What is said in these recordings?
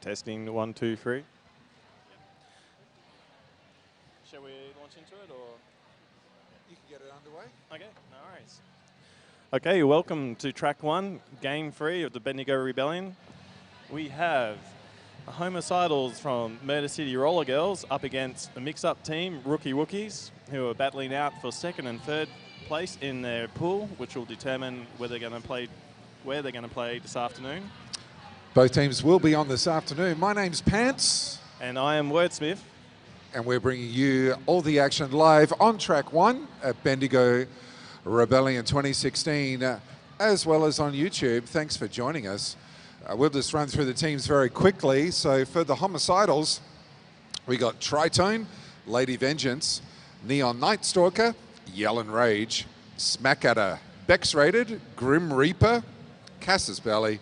Testing 1, 2, 3. Shall we launch into it, or? You can get it underway. Okay, no worries. Okay, welcome to track 1, game 3 of the Bendigo Rebellion. We have the Homicidals from Murder City Roller Girls up against the mix-up team, Rookie Wookies, who are battling out for 2nd and 3rd place in their pool, which will determine where they're going to play this afternoon. Both teams will be on this afternoon. My name's Pants. And I am Wordsmith. And we're bringing you all the action live on track 1 at Bendigo Rebellion 2016, as well as on YouTube. Thanks for joining us. We'll just run through the teams very quickly. So for the Homicidals, we got Tritone, Lady Vengeance, Neon Night Stalker, Yell and Rage, Smackadder, Bex Rated, Grim Reaper, Casus Belly,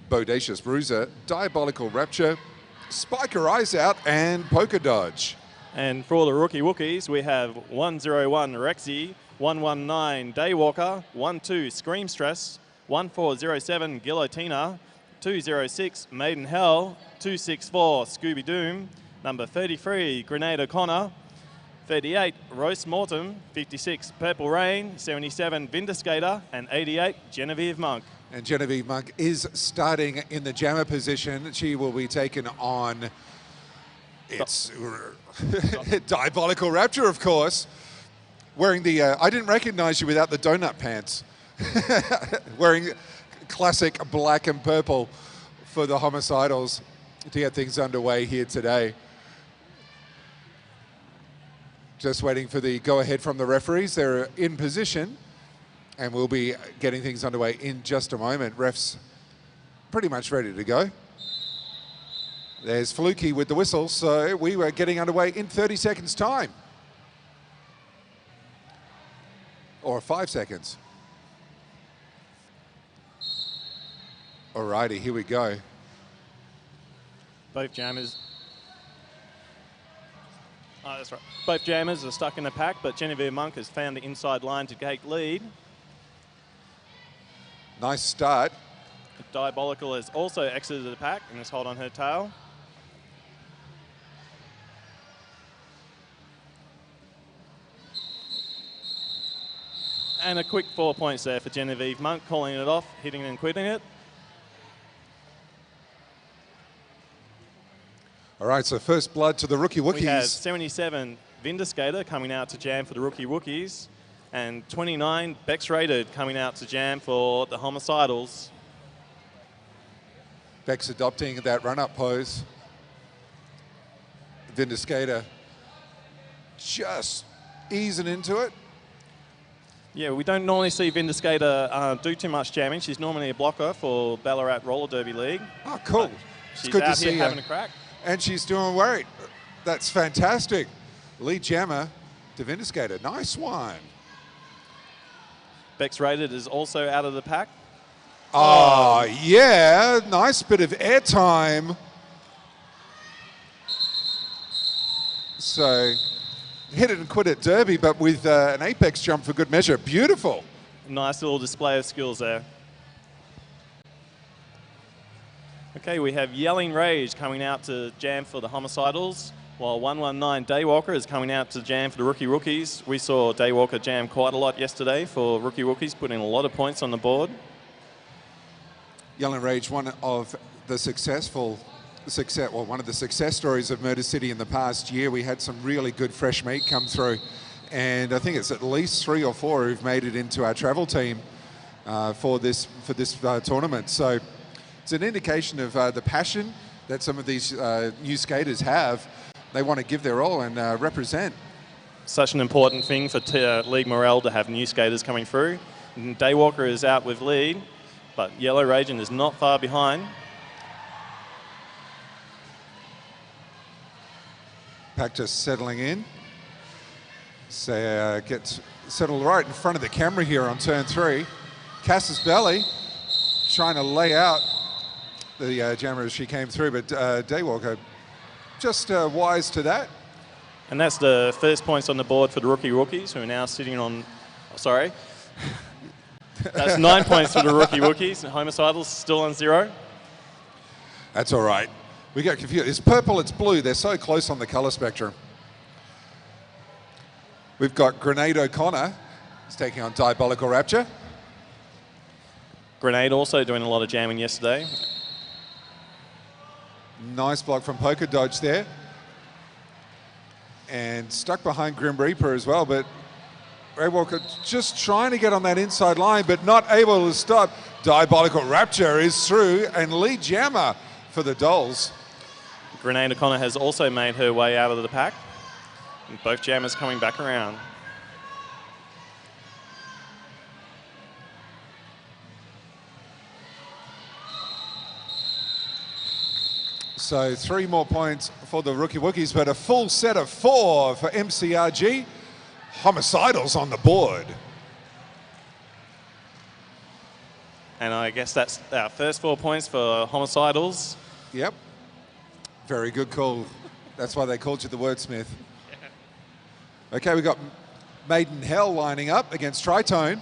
Bodacious Bruiser, Diabolical Rapture, Spiker Eyes Out, and Poker Dodge. And for all the Rookie Wookies, we have 101 Rexy, 119 Daywalker, 12 Scream Stress, 1407 Guillotina, 206 Maiden Hell, 264 Scooby Doom, number 33 Grenade O'Connor, 38 Roast Mortem, 56 Purple Rain, 77 Vindicator, and 88 Genevieve Monk. And Genevieve Monk is starting in the jammer position. She will be taken on its Diabolical Rapture, of course. Wearing the, I didn't recognize you without the donut pants. Wearing classic black and purple for the Homicidals to get things underway here today. Just waiting for the go-ahead from the referees. They're in position. And we'll be getting things underway in just a moment. Ref's pretty much ready to go. There's Fluky with the whistle, so we were getting underway in 30 seconds time. Or 5 seconds. Alrighty, here we go. Both jammers. Oh, that's right. Both jammers are stuck in the pack, but Genevieve Monk has found the inside line to take lead. Nice start. Diabolical has also exited the pack and has hold on her tail. And a quick 4 points there for Genevieve Monk, calling it off, hitting and quitting it. All right, so first blood to the Rookie Wookies. We have 77 Vindicator coming out to jam for the Rookie Wookies, and 29 Bex Rated coming out to jam for the Homicidals. Bex adopting that run-up pose. Vindicator just easing into it. Yeah, we don't normally see Vindicator do too much jamming. She's normally a blocker for Ballarat Roller Derby League. Oh, cool. She's it's good out to see here her. having a crack. And she's doing great. That's fantastic. Lead jammer to Vindicator. Nice one. Bex Rated is also out of the pack. Oh, yeah. Nice bit of airtime. So, hit it and quit it Derby, but with an apex jump for good measure. Beautiful. Nice little display of skills there. Okay, we have Yelling Rage coming out to jam for the Homicidals, while 119 Daywalker is coming out to jam for the Rookie Wookies. We saw Daywalker jam quite a lot yesterday for Rookie Wookies, putting a lot of points on the board. Yelling Rage, one of the one of the success stories of Murder City in the past year. We had some really good fresh meat come through, and I think it's at least 3 or 4 who've made it into our travel team for this tournament. So it's an indication of the passion that some of these new skaters have. They want to give their all and represent. Such an important thing for league morale to have new skaters coming through. And Daywalker is out with lead, but Yellow Raging is not far behind. Pack just settling in. So gets settled right in front of the camera here on turn 3. Casus Belly trying to lay out the jammer as she came through, but Daywalker just wise to that. And that's the first points on the board for the Rookie Rookies, who are now sitting on, sorry. That's 9 points for the Rookie Rookies. Homicidals still on 0. That's all right. We get confused. It's purple, it's blue. They're so close on the colour spectrum. We've got Grenade O'Connor. He's taking on Diabolical Rapture. Grenade also doing a lot of jamming yesterday. Nice block from Poker Dodge there. And stuck behind Grim Reaper as well, but Ray Walker just trying to get on that inside line, but not able to stop. Diabolical Rapture is through, and Lee Jammer for the Dolls. Grenade O'Connor has also made her way out of the pack. And both jammers coming back around. So 3 more points for the Rookie Wookies, but a full set of 4 for MCRG. Homicidals on the board. And I guess that's our first 4 points for Homicidals. Yep. Very good call. That's why they called you the wordsmith. Yeah. Okay, we've got Maiden Hell lining up against Tritone.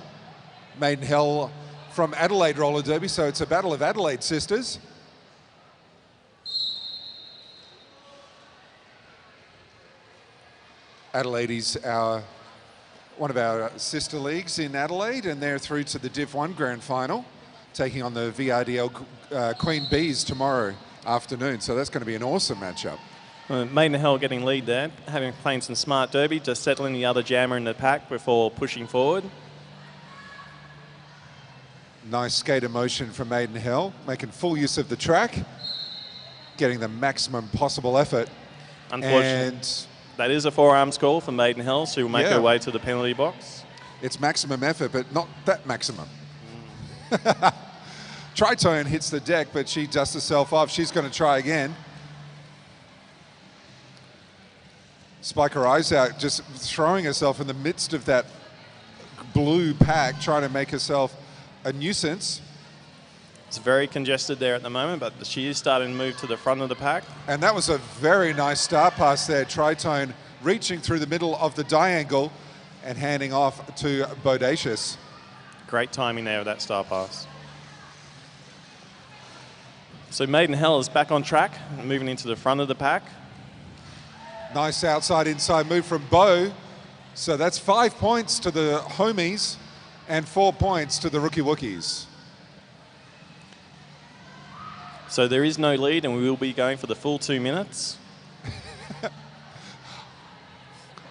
Maiden Hell from Adelaide Roller Derby, so it's a battle of Adelaide sisters. Adelaide is one of our sister leagues in Adelaide, and they're through to the Div 1 Grand Final, taking on the VRDL Queen Bees tomorrow afternoon. So that's going to be an awesome matchup. Maiden Hell getting lead there, having playing some smart derby, just settling the other jammer in the pack before pushing forward. Nice skater motion from Maiden Hell, making full use of the track, getting the maximum possible effort. Unfortunately, and that is a forearms call for Maiden Hell. She will make her way to the penalty box. It's maximum effort, but not that maximum. Tritone hits the deck, but she dusts herself off. She's going to try again. Spike her eyes out, just throwing herself in the midst of that blue pack, trying to make herself a nuisance. It's very congested there at the moment, but she is starting to move to the front of the pack. And that was a very nice start pass there. Tritone reaching through the middle of the diangle and handing off to Bodacious. Great timing there with that star pass. So Maiden Hell is back on track, moving into the front of the pack. Nice outside-inside move from Bo. So that's 5 points to the homies and 4 points to the Rookie Wookies. So there is no lead, and we will be going for the full 2 minutes.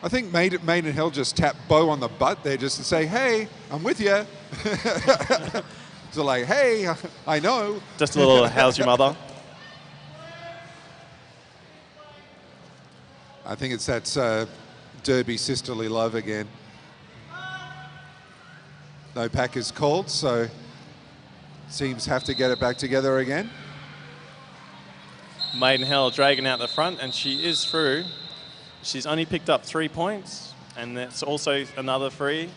I think Maiden Hell just tapped Bo on the butt there just to say, hey, I'm with you. So like, hey, I know. Just a little, how's your mother? I think it's that derby sisterly love again. No pack is called, so teams have to get it back together again. Maiden Hell dragging out the front, and she is through. She's only picked up 3 points, and that's also another free.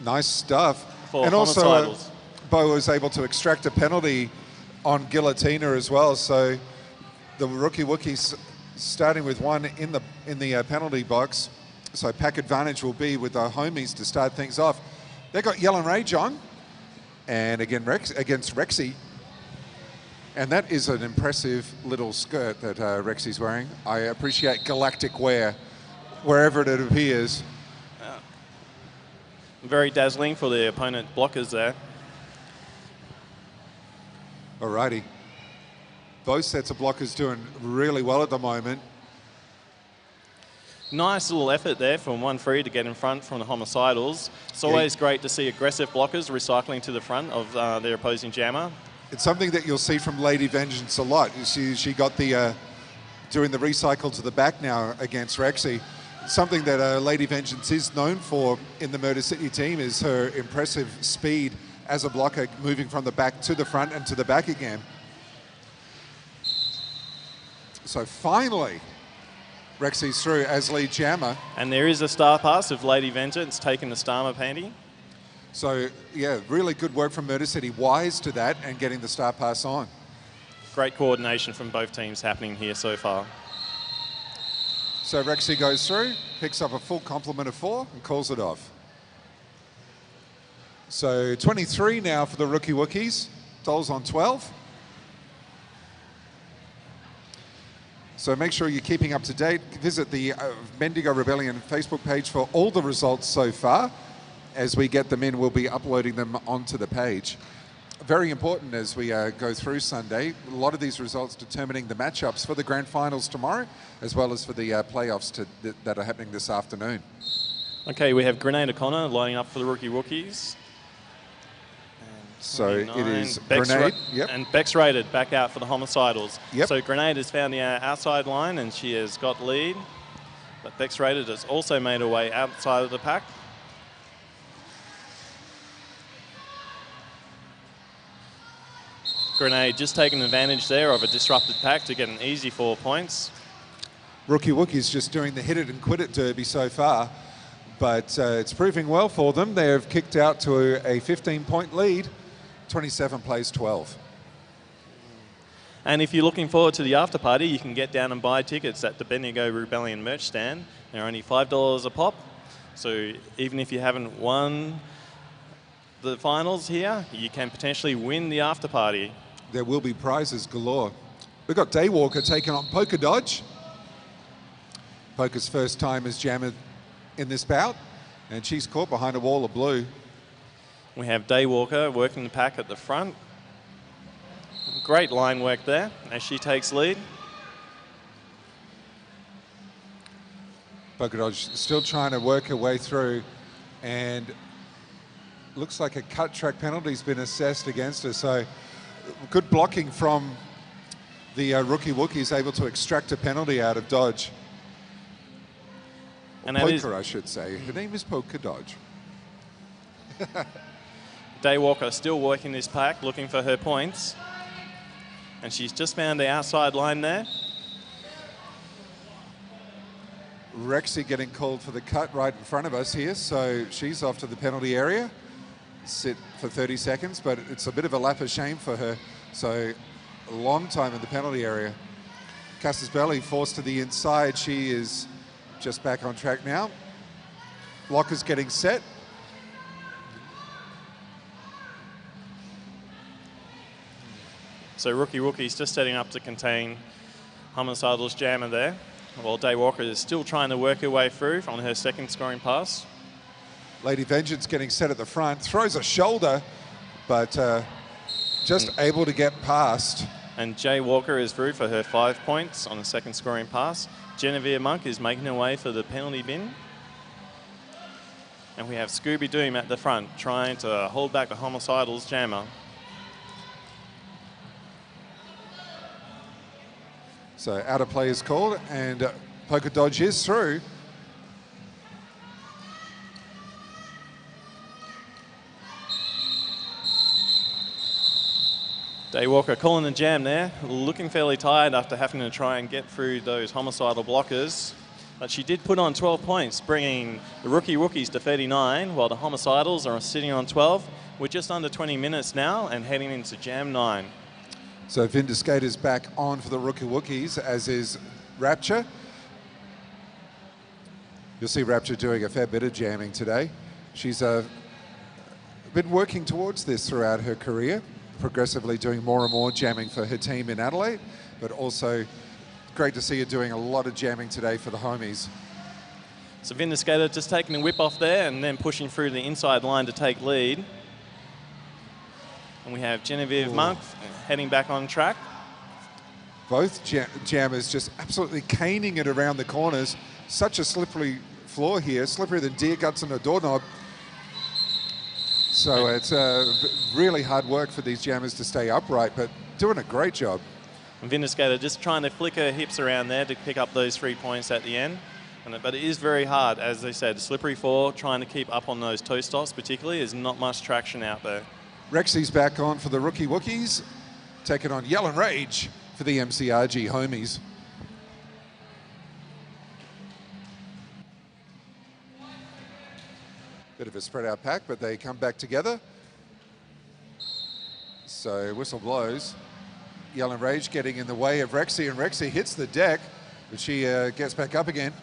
Nice stuff. For and also, Homicidals. Bo was able to extract a penalty on Guillotina as well. So the Rookie Wookies starting with 1 in the penalty box. So pack advantage will be with the homies to start things off. They've got Yellen Rage on, and again against Rexy. And that is an impressive little skirt that Rexy's wearing. I appreciate galactic wear wherever it appears. Very dazzling for the opponent blockers there. Alrighty. Both sets of blockers doing really well at the moment. Nice little effort there from 1 free to get in front from the Homicidals. It's always great to see aggressive blockers recycling to the front of their opposing jammer. It's something that you'll see from Lady Vengeance a lot. She got the doing the recycle to the back now against Rexy. Something that Lady Vengeance is known for in the Murder City team is her impressive speed as a blocker, moving from the back to the front and to the back again. So finally, Rexy's through as lead jammer. And there is a star pass of Lady Vengeance taking the Starmer panty. So, yeah, really good work from Murder City. Wise to that and getting the star pass on. Great coordination from both teams happening here so far. So Rexy goes through, picks up a full complement of 4 and calls it off. So 23 now for the Rookie Wookies. Dolls on 12. So make sure you're keeping up to date. Visit the Bendigo Rebellion Facebook page for all the results so far. As we get them in, we'll be uploading them onto the page. Very important as we go through Sunday. A lot of these results determining the matchups for the grand finals tomorrow, as well as for the playoffs that are happening this afternoon. Okay, we have Grenade O'Connor lining up for the Rookie Rookies. So it is Beck's Grenade. Yep. And Beck's rated back out for the Homicidals. Yep. So Grenade has found the outside line and she has got lead. But Beck's rated has also made her way outside of the pack. Grenade just taking advantage there of a disrupted pack to get an easy 4 points. Rookie Wookiees just doing the hit it and quit it derby so far, but it's proving well for them. They have kicked out to a 15-point lead. 27 plays 12. And if you're looking forward to the after party, you can get down and buy tickets at the Bendigo Rebellion merch stand. They're only $5 a pop. So even if you haven't won the finals here, you can potentially win the after party. There will be prizes galore. We've got Daywalker taking on Polka Dodge. Polka's first time as jammer in this bout, and she's caught behind a wall of blue. We have Daywalker working the pack at the front. Great line work there as she takes lead. Polka Dodge still trying to work her way through, and looks like a cut track penalty's been assessed against her. So good blocking from the Rookie Wookiees, able to extract a penalty out of Dodge. And Polka, I should say. Her name is Polka Dodge. Daywalker still working this pack, looking for her points. And she's just found the outside line there. Rexy getting called for the cut right in front of us here, so she's off to the penalty area. Sit for 30 seconds, but it's a bit of a lap of shame for her. So a long time in the penalty area. Cass's Belly forced to the inside. She is just back on track now. Locker's getting set. So Rookie Rookie's just setting up to contain Homicidal's jammer there, while Daywalker is still trying to work her way through on her second scoring pass. Lady Vengeance getting set at the front, throws a shoulder, but just able to get past. And Jay Walker is through for her 5 points on the second scoring pass. Genevieve Monk is making her way for the penalty bin. And we have Scooby Doom at the front, trying to hold back the Homicidal's jammer. So out of play is called, and Polka Dodge is through. Daywalker calling the jam there, looking fairly tired after having to try and get through those homicidal blockers. But she did put on 12 points, bringing the Rookie Rookies to 39, while the Homicidals are sitting on 12. We're just under 20 minutes now and heading into Jam 9. So Vindicator's back on for the Rookie Wookiees, as is Rapture. You'll see Rapture doing a fair bit of jamming today. She's been working towards this throughout her career, progressively doing more and more jamming for her team in Adelaide, but also great to see her doing a lot of jamming today for the homies. So Vindicator just taking the whip off there and then pushing through the inside line to take lead. And we have Genevieve Monk heading back on track. Both jammers just absolutely caning it around the corners. Such a slippery floor here, slipperier than deer guts on a doorknob. So it's really hard work for these jammers to stay upright, but doing a great job. And Vindicator just trying to flick her hips around there to pick up those 3 points at the end. But it is very hard, as they said, slippery floor, trying to keep up on those toe stops particularly, there's not much traction out there. Rexy's back on for the Rookie Wookiees, taking on Yell and Rage for the MCRG homies. Bit of a spread out pack, but they come back together. So whistle blows. Yell and Rage getting in the way of Rexy, and Rexy hits the deck, but she gets back up again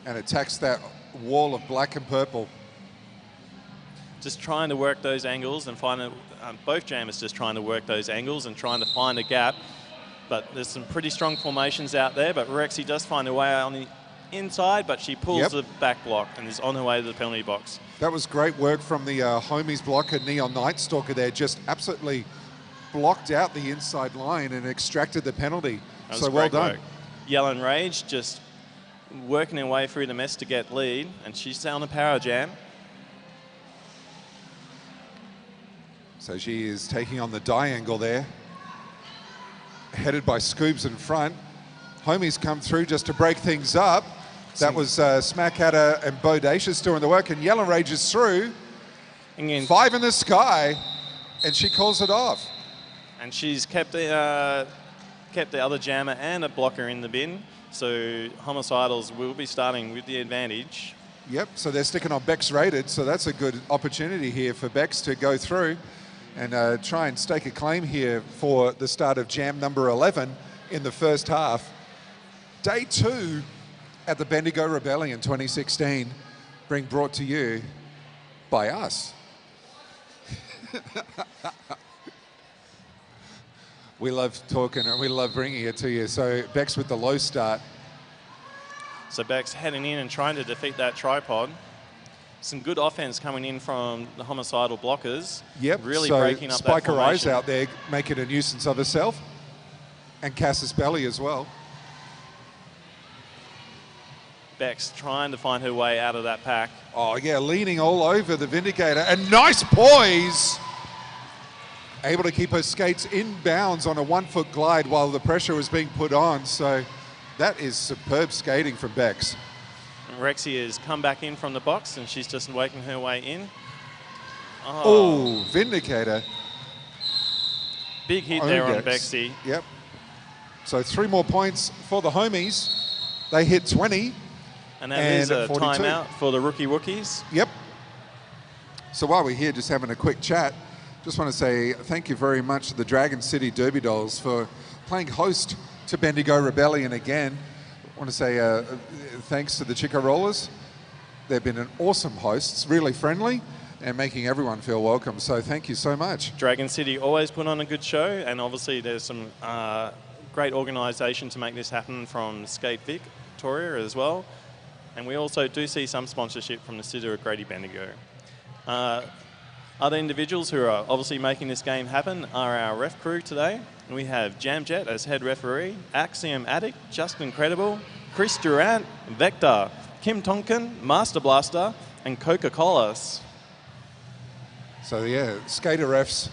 and attacks that wall of black and purple. Just trying to work those angles and find both jammers just trying to work those angles and trying to find a gap But there's some pretty strong formations out there, but Rexy does find her way on the inside, but she pulls the back block and is on her way to the penalty box. That was great work from the homies blocker, Neon Nightstalker there, just absolutely blocked out the inside line and extracted the penalty. So well done. Work. Yell and Rage just working her way through the mess to get lead, and she's on a power jam. So she is taking on the diangle there, headed by Scoobs in front. Homies come through just to break things up. That was Smackadder and Bodacious doing the work, and Yellow Rage is through. Again, 5 in the sky, and she calls it off. And she's kept the other jammer and a blocker in the bin, so Homicidals will be starting with the advantage. Yep, so they're sticking on Bex rated, so that's a good opportunity here for Bex to go through and try and stake a claim here for the start of jam number 11 in the first half. Day 2 at the Bendigo Rebellion 2016, being brought to you by us. We love talking and we love bringing it to you. So Bex with the low start. So Bex heading in and trying to defeat that tripod. Some good offense coming in from the homicidal blockers. Yep, really so breaking up Spike that her eyes formation. out there, making a nuisance of herself. And Cass's belly as well. Bex trying to find her way out of that pack. Oh yeah, leaning all over the Vindicator. And nice poise! Able to keep her skates in bounds on a 1-foot glide while the pressure was being put on. So that is superb skating from Bex. Rexy has come back in from the box and she's just working her way in. Oh, Vindicator. Big hit there on Bexy. Yep. So 3 more points for the homies. They hit 20. And that is a 42. timeout for the Rookie Wookies. Yep. So while we're here just having a quick chat, just want to say thank you very much to the Dragon City Derby Dolls for playing host to Bendigo Rebellion again. I want to say thanks to the Chico Rollers. They've been an awesome hosts, really friendly and making everyone feel welcome. So thank you so much. Dragon City always put on a good show, and obviously there's some great organisation to make this happen from Skate Victoria as well. And we also do see some sponsorship from the City of Grady Bendigo. Other individuals who are obviously making this game happen are our ref crew today. We have Jamjet as head referee, Axiom Addict, Just Incredible, Chris Durant, Vector, Kim Tonkin, Master Blaster, and Coca-Cola. So yeah, skater refs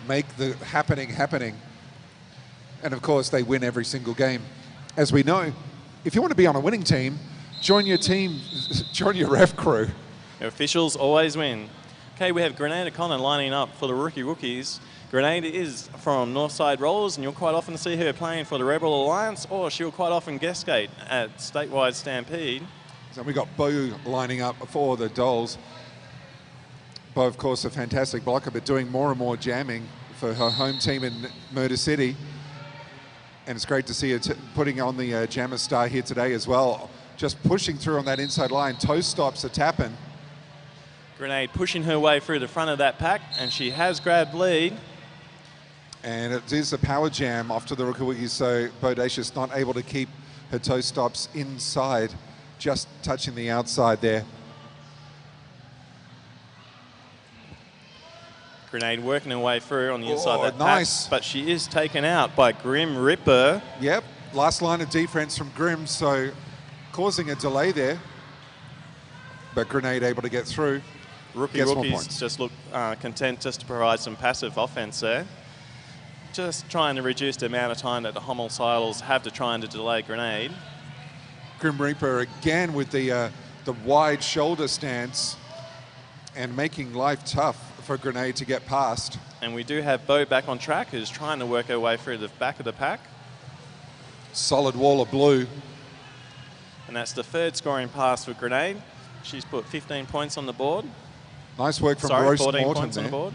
make the happening. And of course they win every single game. As we know, if you want to be on a winning team, join your team, join your ref crew. Your officials always win. Okay, we have Grenade O'Connor lining up for the Rookie Rookies. Grenade is from Northside Rollers, and you'll quite often see her playing for the Rebel Alliance, or she'll quite often guest skate at Statewide Stampede. So we got Bo lining up for the Dolls. Bo, of course, a fantastic blocker, but doing more and more jamming for her home team in Murder City. And it's great to see her putting on the Jammer Star here today as well. Just pushing through on that inside line. Toe stops a tapping. Grenade pushing her way through the front of that pack, and she has grabbed lead. And it is a power jam off to the Rookie Wookies, so Bodacious not able to keep her toe stops inside, just touching the outside there. Grenade working her way through on the inside of that nice. pack, but she is taken out by Grim Ripper. Yep, last line of defense from Grim, so causing a delay there. But Grenade able to get through. Rookie Rookies just look content just to provide some passive offense there. Just trying to reduce the amount of time that the homicidals have to try and delay Grenade. Grim Reaper again with the wide shoulder stance and making life tough for Grenade to get past. And we do have Bo back on track, who's trying to work her way through the back of the pack. Solid wall of blue. And that's the third scoring pass for Grenade. She's put 15 points on the board. Nice work from 14 Roast points on the board.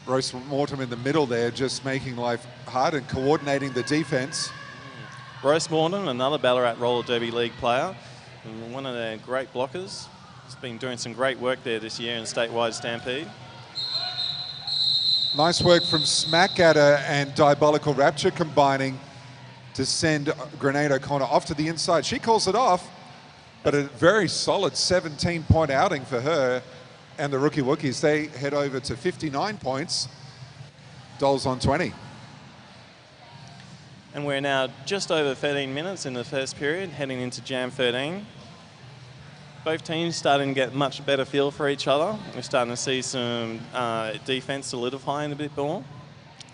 Roast Mortem in the middle there, just making life hard and coordinating the defense. Roast Mortem, another Ballarat Roller Derby League player, and one of their great blockers. He's been doing some great work there this year in Statewide Stampede. Nice work from Smackadder and Diabolical Rapture combining to send Grenade O'Connor off to the inside. She calls it off, but a very solid 17-point outing for her and the Rookie Wookies. They head over to 59 points. Dolls on 20. And we're now just over 13 minutes in the first period, heading into Jam 13. Both teams starting to get much better feel for each other. We're starting to see some defense solidifying a bit more.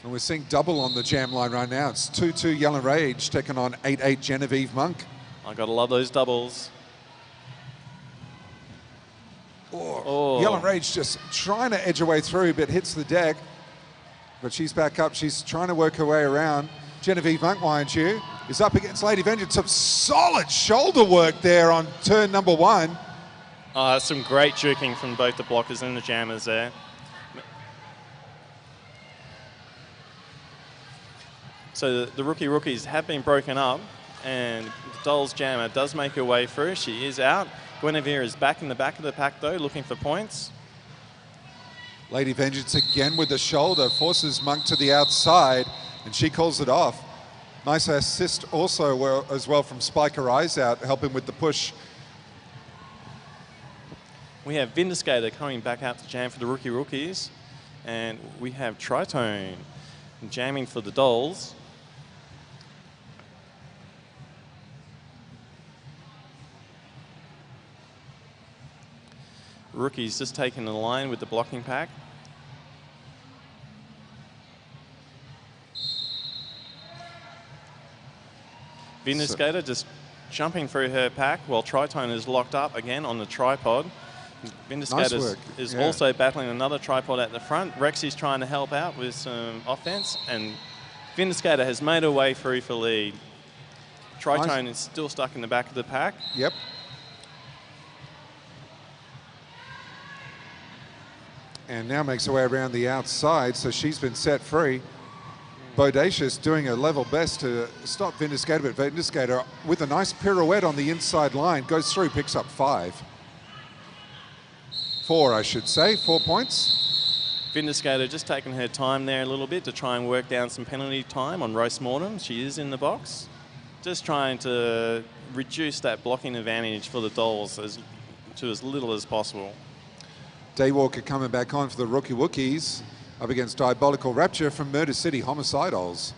And we're seeing double on the Jam line right now. It's 2-2 Yellow Rage taking on 8-8 Genevieve Monk. I gotta love those doubles. Oh. Yellow Rage just trying to edge her way through, but hits the deck. But she's back up. She's trying to work her way around. Genevieve Monk, mind you, is up against Lady Vengeance. Some solid shoulder work there on turn number 1. Some great juking from both the blockers and the jammers there. So the Rookies have been broken up, and the Dolls jammer does make her way through. She is out. Guinevere is back in the back of the pack, though, looking for points. Lady Vengeance again with the shoulder, forces Monk to the outside, and she calls it off. Nice assist also as well from Spike Her Eyes Out, helping with the push. We have Vindicator coming back out to jam for the Rookies, and we have Tritone jamming for the Dolls. Rookies just taking the line with the blocking pack. Vindicator just jumping through her pack while Tritone is locked up again on the tripod. Vindicator is also battling another tripod at the front. Rexy's trying to help out with some offense, and Vindicator has made her way through for lead. Tritone is still stuck in the back of the pack. Yep. And now makes her way around the outside, so she's been set free. Bodacious doing her level best to stop Vindicator, but Vindicator with a nice pirouette on the inside line, goes through, picks up 4, I should say, 4 points. Vindicator just taking her time there a little bit to try and work down some penalty time on Roast Mortem. She is in the box. Just trying to reduce that blocking advantage for the Dolls to as little as possible. Daywalker coming back on for the Rookie Wookies, up against Diabolical Rapture from Murder City Homicidals.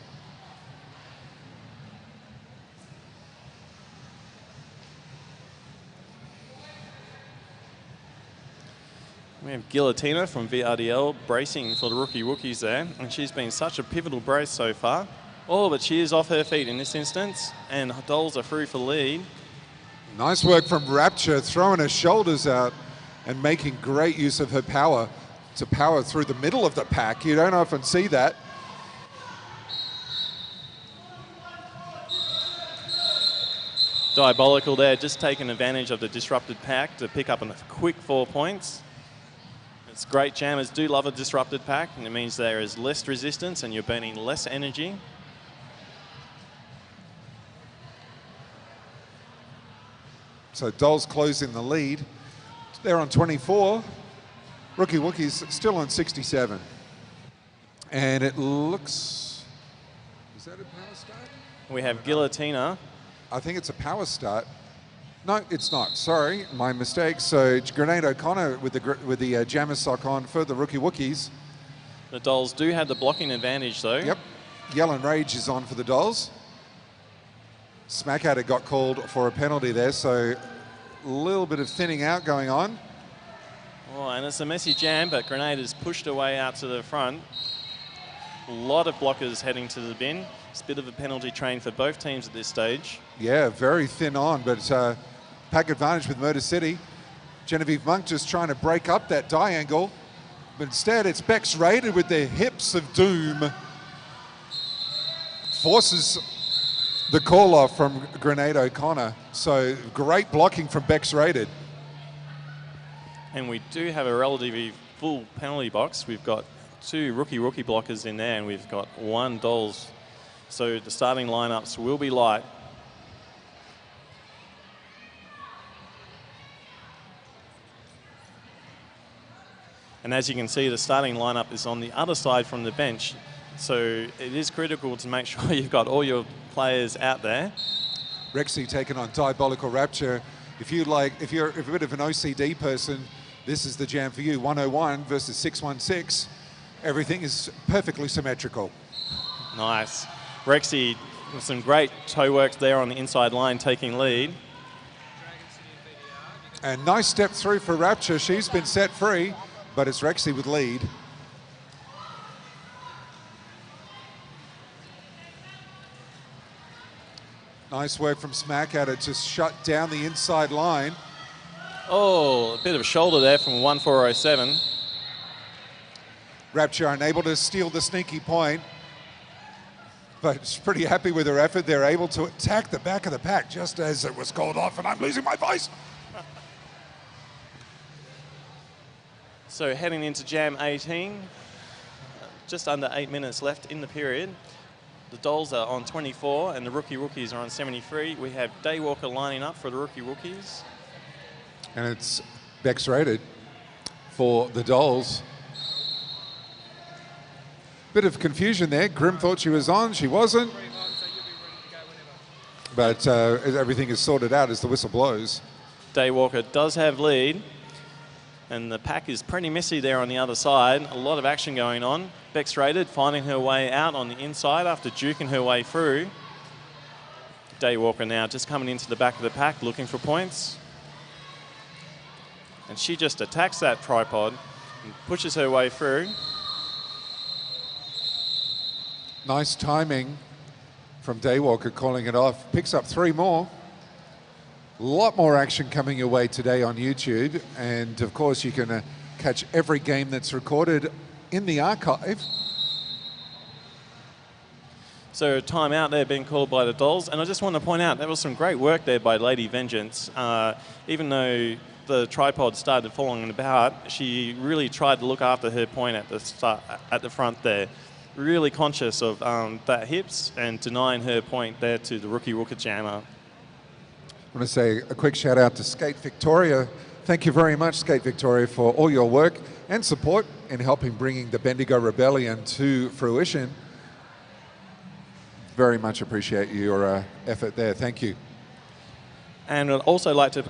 We have Guillotina from VRDL bracing for the Rookie Wookies there, and she's been such a pivotal brace so far. Oh, but she is off her feet in this instance, and Dolls are through for lead. Nice work from Rapture, throwing her shoulders out and making great use of her power to power through the middle of the pack. You don't often see that. Diabolical there, just taking advantage of the disrupted pack to pick up a quick 4 points. It's great. Jammers do love a disrupted pack, and it means there is less resistance and you're burning less energy. So Dolls closing the lead. They're on 24. Rookie Wookies still on 67. And it looks, is that a power start? We have Guillotina. I think it's a power start. No, it's not. Sorry, my mistake. So Grenade O'Connor with the jammer sock on for the Rookie Wookies. The Dolls do have the blocking advantage though. Yep. Yell and Rage is on for the Dolls. Smack Adder got called for a penalty there, so a little bit of thinning out going on. Oh, and it's a messy jam, but Grenade has pushed her way out to the front. A lot of blockers heading to the bin. It's a bit of a penalty train for both teams at this stage. Yeah, very thin on, but pack advantage with Murder City. Genevieve Monk just trying to break up that diangle, but instead it's Bex Raided with their hips of doom. Forces the call off from Grenade O'Connor. So great blocking from Bex Raided. And we do have a relatively full penalty box. We've got 2 rookie blockers in there, and we've got 1 Dolls. So the starting lineups will be light. And as you can see, the starting lineup is on the other side from the bench. So it is critical to make sure you've got all your players out there. Rexy taking on Diabolical Rapture. If you're a bit of an OCD person, this is the jam for you. 101 versus 616. Everything is perfectly symmetrical. Nice. Rexy with some great toe work there on the inside line, taking lead. And nice step through for Rapture. She's been set free, but it's Rexy with lead. Nice work from Smack at it to shut down the inside line. Oh, a bit of a shoulder there from 1407. Rapture unable to steal the sneaky point, but she's pretty happy with her effort. They're able to attack the back of the pack just as it was called off, and I'm losing my voice. So heading into Jam 18, just under 8 minutes left in the period. The Dolls are on 24 and the Rookies are on 73. We have Daywalker lining up for the Rookies. And it's Bex rated for the Dolls. Bit of confusion there. Grim thought she was on, she wasn't. But everything is sorted out as the whistle blows. Daywalker does have lead. And the pack is pretty messy there on the other side. A lot of action going on. Bex rated finding her way out on the inside after duking her way through. Daywalker now just coming into the back of the pack looking for points. And she just attacks that tripod and pushes her way through. Nice timing from Daywalker calling it off. Picks up 3 more. A lot more action coming your way today on YouTube. And of course you can catch every game that's recorded in the archive. So timeout there being called by the Dolls. And I just want to point out, there was some great work there by Lady Vengeance. Even though the tripod started falling about, she really tried to look after her point at the start, at the front there. Really conscious of that hips and denying her point there to the Rookie Jammer. I want to say a quick shout out to Skate Victoria. Thank you very much, Skate Victoria, for all your work and support in helping bringing the Bendigo Rebellion to fruition. Very much appreciate your effort there. Thank you. And I'd also like to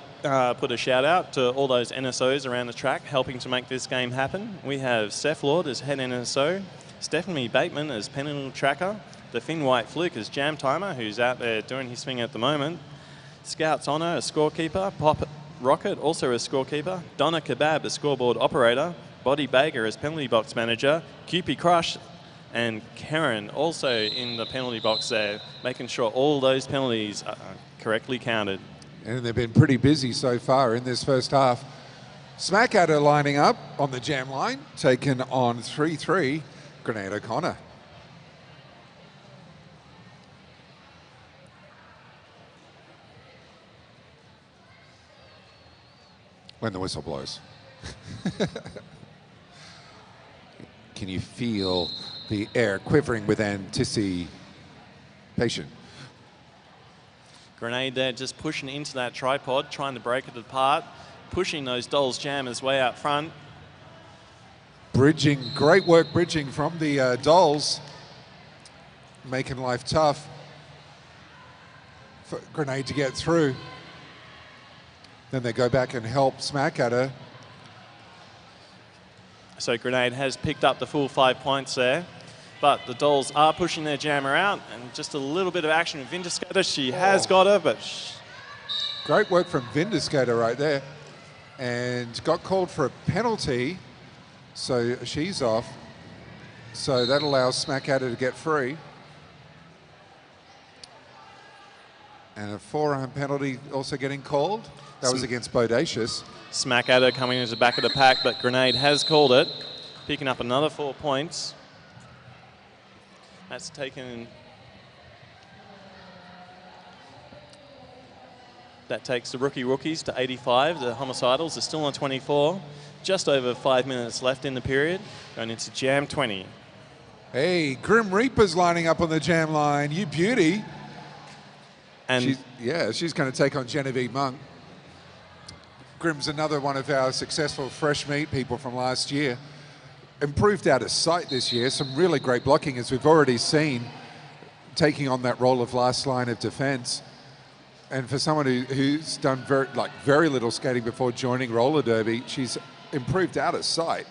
put a shout out to all those NSOs around the track helping to make this game happen. We have Seth Lord as head NSO, Stephanie Bateman as penalty tracker, the Finn White Fluke as jam timer, who's out there doing his thing at the moment, Scouts Honor as scorekeeper, Pop Rocket also as scorekeeper, Donna Kebab as scoreboard operator, Body Bager as penalty box manager, QP Crush and Karen also in the penalty box there, making sure all those penalties are correctly counted. And they've been pretty busy so far in this first half. Smack at her lining up on the jam line, taken on 3-3, Grenade O'Connor. When the whistle blows. Can you feel the air quivering with anticipation? Grenade there just pushing into that tripod, trying to break it apart, pushing those Dolls jammers way out front. Bridging, great work bridging from the Dolls, making life tough for Grenade to get through. Then they go back and help Smack at her. So Grenade has picked up the full 5 points there, but the Dolls are pushing their jammer out, and just a little bit of action with Vindicator. She has got her, but... Great work from Vindicator right there. And got called for a penalty, so she's off. So that allows Smack at her to get free. And a forearm penalty also getting called. That was against Bodacious. Smack at her coming into the back of the pack, but Grenade has called it, picking up another 4 points. That's taken... That takes the Rookies to 85. The Homicidals are still on 24. Just over 5 minutes left in the period, going into Jam 20. Hey, Grim Reaper's lining up on the jam line. You beauty. And she's going to take on Genevieve Monk. Grim's another one of our successful fresh meat people from last year. improved out of sight this year. Some really great blocking, as we've already seen, taking on that role of last line of defense. And for someone who's done very little skating before joining roller derby, she's improved out of sight.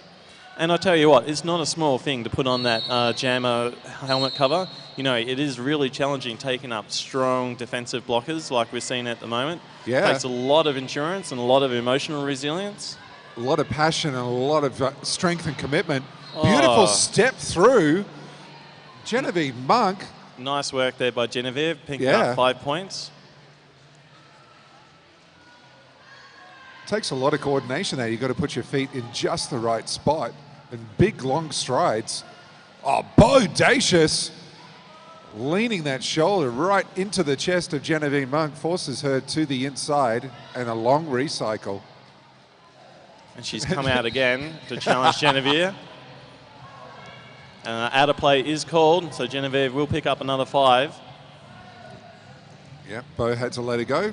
And I tell you what, it's not a small thing to put on that jammer helmet cover. You know, it is really challenging taking up strong defensive blockers like we're seeing at the moment. Yeah. It takes a lot of endurance and a lot of emotional resilience. A lot of passion and a lot of strength and commitment. Beautiful step through. Genevieve Monk. Nice work there by Genevieve, picking up 5 points. Takes a lot of coordination there. You've got to put your feet in just the right spot and big, long strides. Oh, bodacious. Leaning that shoulder right into the chest of Genevieve Monk, forces her to the inside and a long recycle. And she's come out again to challenge Genevieve. Out of play is called, so Genevieve will pick up another 5. Yep, Bo had to let it go.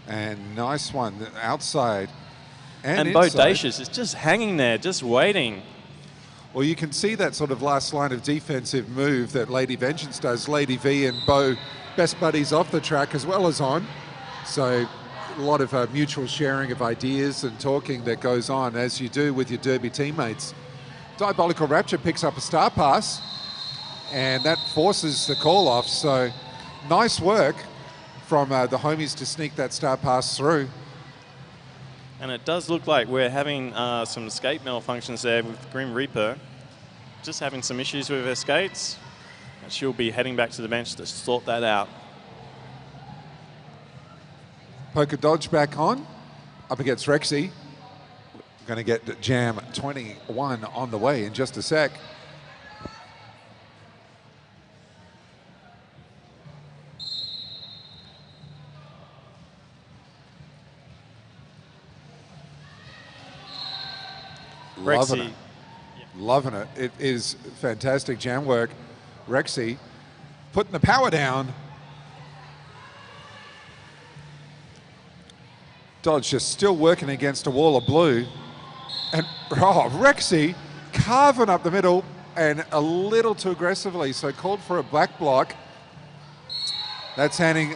And nice one, outside. And bodacious is just hanging there, just waiting. Well, you can see that sort of last line of defensive move that Lady Vengeance does. Lady V and Bo, best buddies off the track as well as on. So a lot of mutual sharing of ideas and talking that goes on, as you do with your derby teammates. Diabolical Rapture picks up a star pass, and that forces the call off. So nice work from the homies to sneak that star pass through. And it does look like we're having some skate malfunctions there with Grim Reaper. Just having some issues with her skates. And she'll be heading back to the bench to sort that out. Polka Dodge back on, up against Rexy. Going to get Jam 21 on the way in just a sec. Loving it. Loving it. It is fantastic jam work. Rexy putting the power down. Dodge just still working against a wall of blue. And Rexy carving up the middle and a little too aggressively, so called for a black block. That's handing,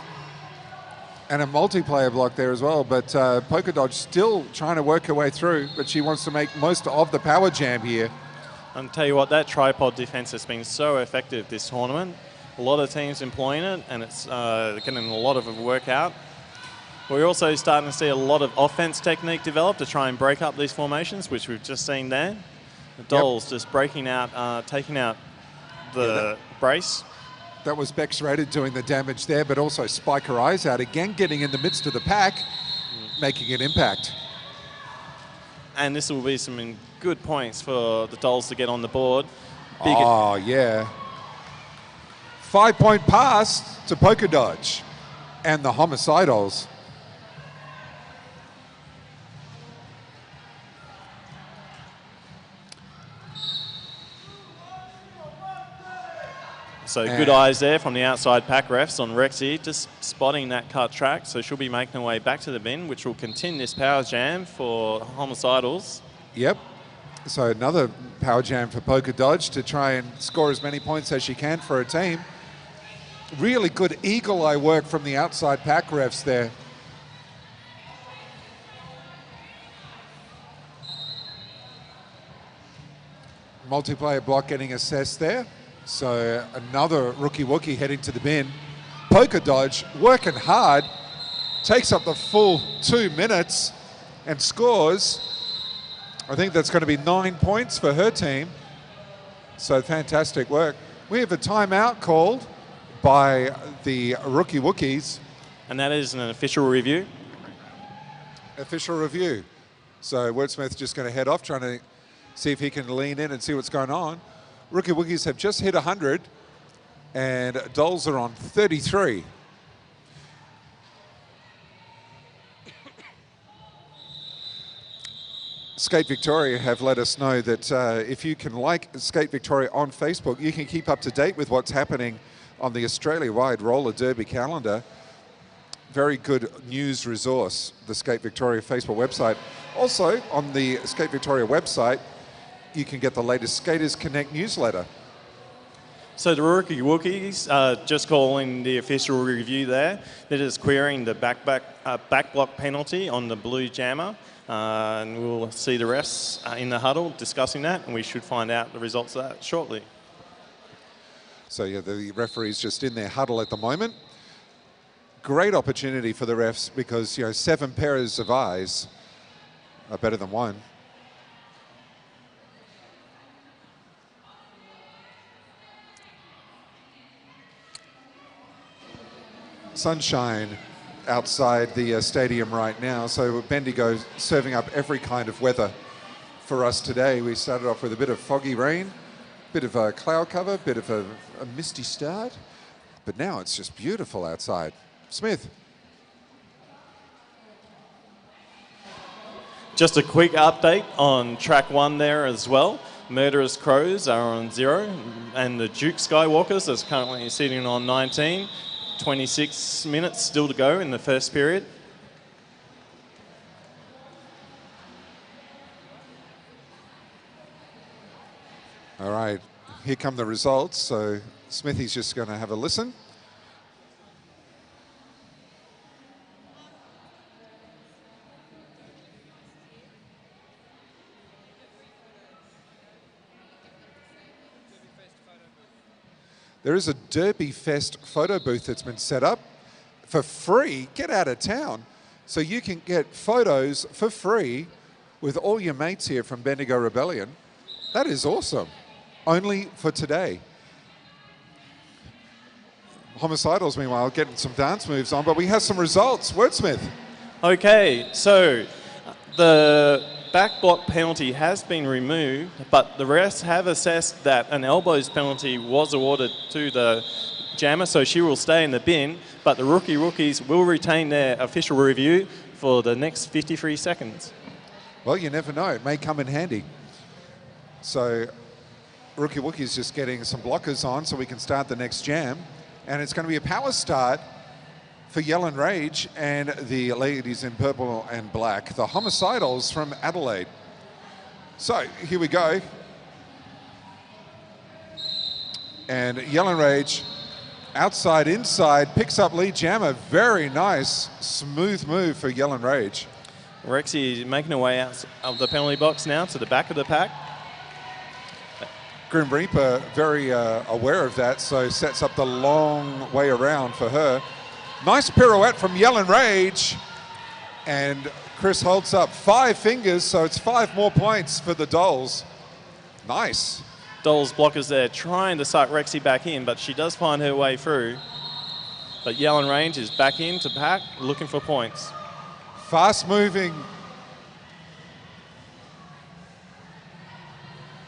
and a multiplayer block there as well, but Polka Dodge still trying to work her way through, but she wants to make most of the power jam here. I'll tell you what, that tripod defense has been so effective this tournament. A lot of teams employing it, and it's getting a lot of work out. We're also starting to see a lot of offense technique develop to try and break up these formations, which we've just seen there. The Dolls just breaking out, taking out the brace. That was Bex Rated doing the damage there, but also Spike her eyes out again, getting in the midst of the pack, making an impact. And this will be some good points for the Dolls to get on the board. Oh, yeah. 5-point pass to Polka Dodge and the Homicidals. So good eyes there from the outside pack refs on Rexy, just spotting that cut track. So she'll be making her way back to the bin, which will continue this power jam for Homicidals. Yep. So another power jam for Polka Dodge to try and score as many points as she can for her team. Really good eagle eye work from the outside pack refs there. Multiplayer block getting assessed there. So another rookie wookie heading to the bin. Polka Dodge working hard, takes up the full 2 minutes and scores. I think that's going to be 9 points for her team. So fantastic work. We have a timeout called by the rookie wookies. And that is an official review. Official review. So Wordsmith's just going to head off, trying to see if he can lean in and see what's going on. Rookie Wookies have just hit 100, and Dolls are on 33. Skate Victoria have let us know that if you can like Skate Victoria on Facebook, you can keep up to date with what's happening on the Australia-wide roller derby calendar. very good news resource, the Skate Victoria Facebook website. Also, on the Skate Victoria website, you can get the latest Skaters Connect newsletter. So the Rookie Wookies, just calling the official review there. They're just querying the back block penalty on the blue jammer. And we'll see the refs in the huddle discussing that, and we should find out the results of that shortly. So yeah, the referee's just in their huddle at the moment. Great opportunity for the refs because, you know, 7 pairs of eyes are better than one. Sunshine outside the stadium right now, so Bendigo serving up every kind of weather for us today. We started off with a bit of foggy rain, bit of a cloud cover, bit of a misty start, but now it's just beautiful outside. Smith. Just a quick update on track 1 there as well. Murderous Crows are on 0, and the Duke Skywalkers is currently sitting on 19. 26 minutes still to go in the first period. All right, here come the results. So Smithy's just going to have a listen. There is a Derby Fest photo booth that's been set up for free. Get out of town. So you can get photos for free with all your mates here from Bendigo Rebellion. That is awesome. Only for today. Homicidals, meanwhile, getting some dance moves on, but we have some results. Wordsmith. Okay, so the back block penalty has been removed, but the refs have assessed that an elbows penalty was awarded to the jammer, so she will stay in the bin, but the Rookies will retain their official review for the next 53 seconds. Well, you never know. It may come in handy. So Rookie Wookie's just getting some blockers on so we can start the next jam. And it's going to be a power start for Yell and Rage and the ladies in purple and black, the Homicidals from Adelaide. So here we go. And Yell and Rage, outside, inside, picks up lead jammer. Very nice, smooth move for Yell and Rage. Rexy making her way out of the penalty box now to the back of the pack. Grim Reaper very aware of that, so sets up the long way around for her. Nice pirouette from Yell and Rage. And Chris holds up 5 fingers, so it's 5 more points for the Dolls. Nice. Dolls blockers there trying to suck Rexy back in, but she does find her way through. But Yell and Rage is back into pack, looking for points. Fast moving.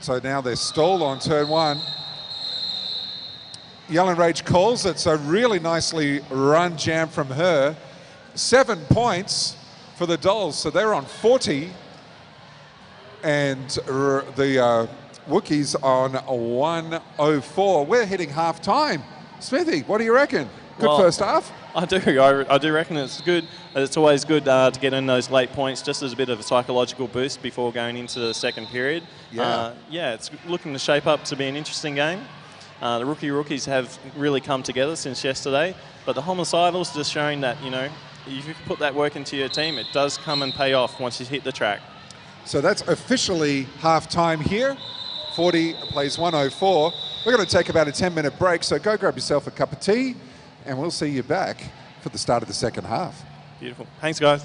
So now they're stalled on turn 1. Yell and Rage calls it, so really nicely run jam from her. 7 points for the Dolls, so they're on 40. And the Wookiees on 104. We're hitting half time. Smithy, what do you reckon? Good first half? I do reckon it's good. It's always good to get in those late points just as a bit of a psychological boost before going into the second period. Yeah. It's looking to shape up to be an interesting game. The Rookies have really come together since yesterday, but the Homicidals just showing that, you know, if you put that work into your team, it does come and pay off once you hit the track. So that's officially half time here. 40 plays 104. We're going to take about a 10-minute break, so go grab yourself a cup of tea, and we'll see you back for the start of the second half. Beautiful. Thanks, guys.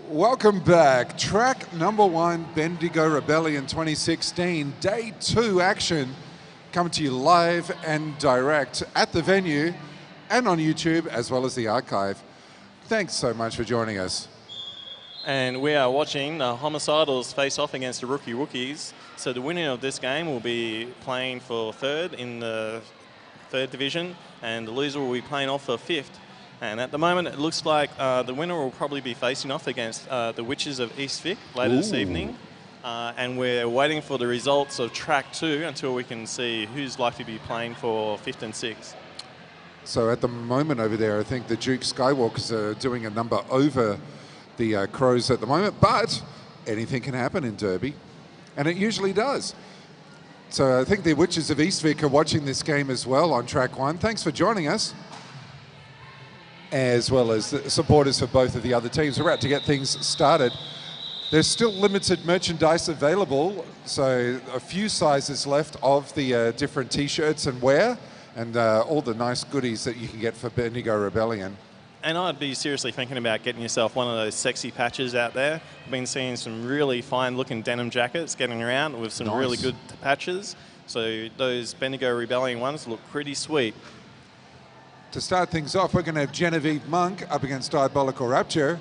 Welcome back. Track number 1, Bendigo Rebellion 2016. Day 2 action coming to you live and direct at the venue and on YouTube as well as the archive. Thanks so much for joining us. And we are watching the Homicidals face off against the Rookie Rookies. So the winner of this game will be playing for 3rd in the 3rd division, and the loser will be playing off for 5th. And at the moment, it looks like the winner will probably be facing off against the Witches of East Vic later this evening. And we're waiting for the results of track 2 until we can see who's likely to be playing for 5th and 6th. So at the moment over there, I think the Duke Skywalkers are doing a number over the Crows at the moment, but anything can happen in Derby, and it usually does. So I think the Witches of East Vic are watching this game as well on track 1. Thanks for joining us, as well as the supporters for both of the other teams. We're about to get things started. There's still limited merchandise available, so a few sizes left of the different t-shirts and wear, and all the nice goodies that you can get for Bendigo Rebellion. And I'd be seriously thinking about getting yourself one of those sexy patches out there. I've been seeing some really fine-looking denim jackets getting around with some really good patches. So those Bendigo Rebellion ones look pretty sweet. To start things off, we're going to have Genevieve Monk up against Diabolical Rapture.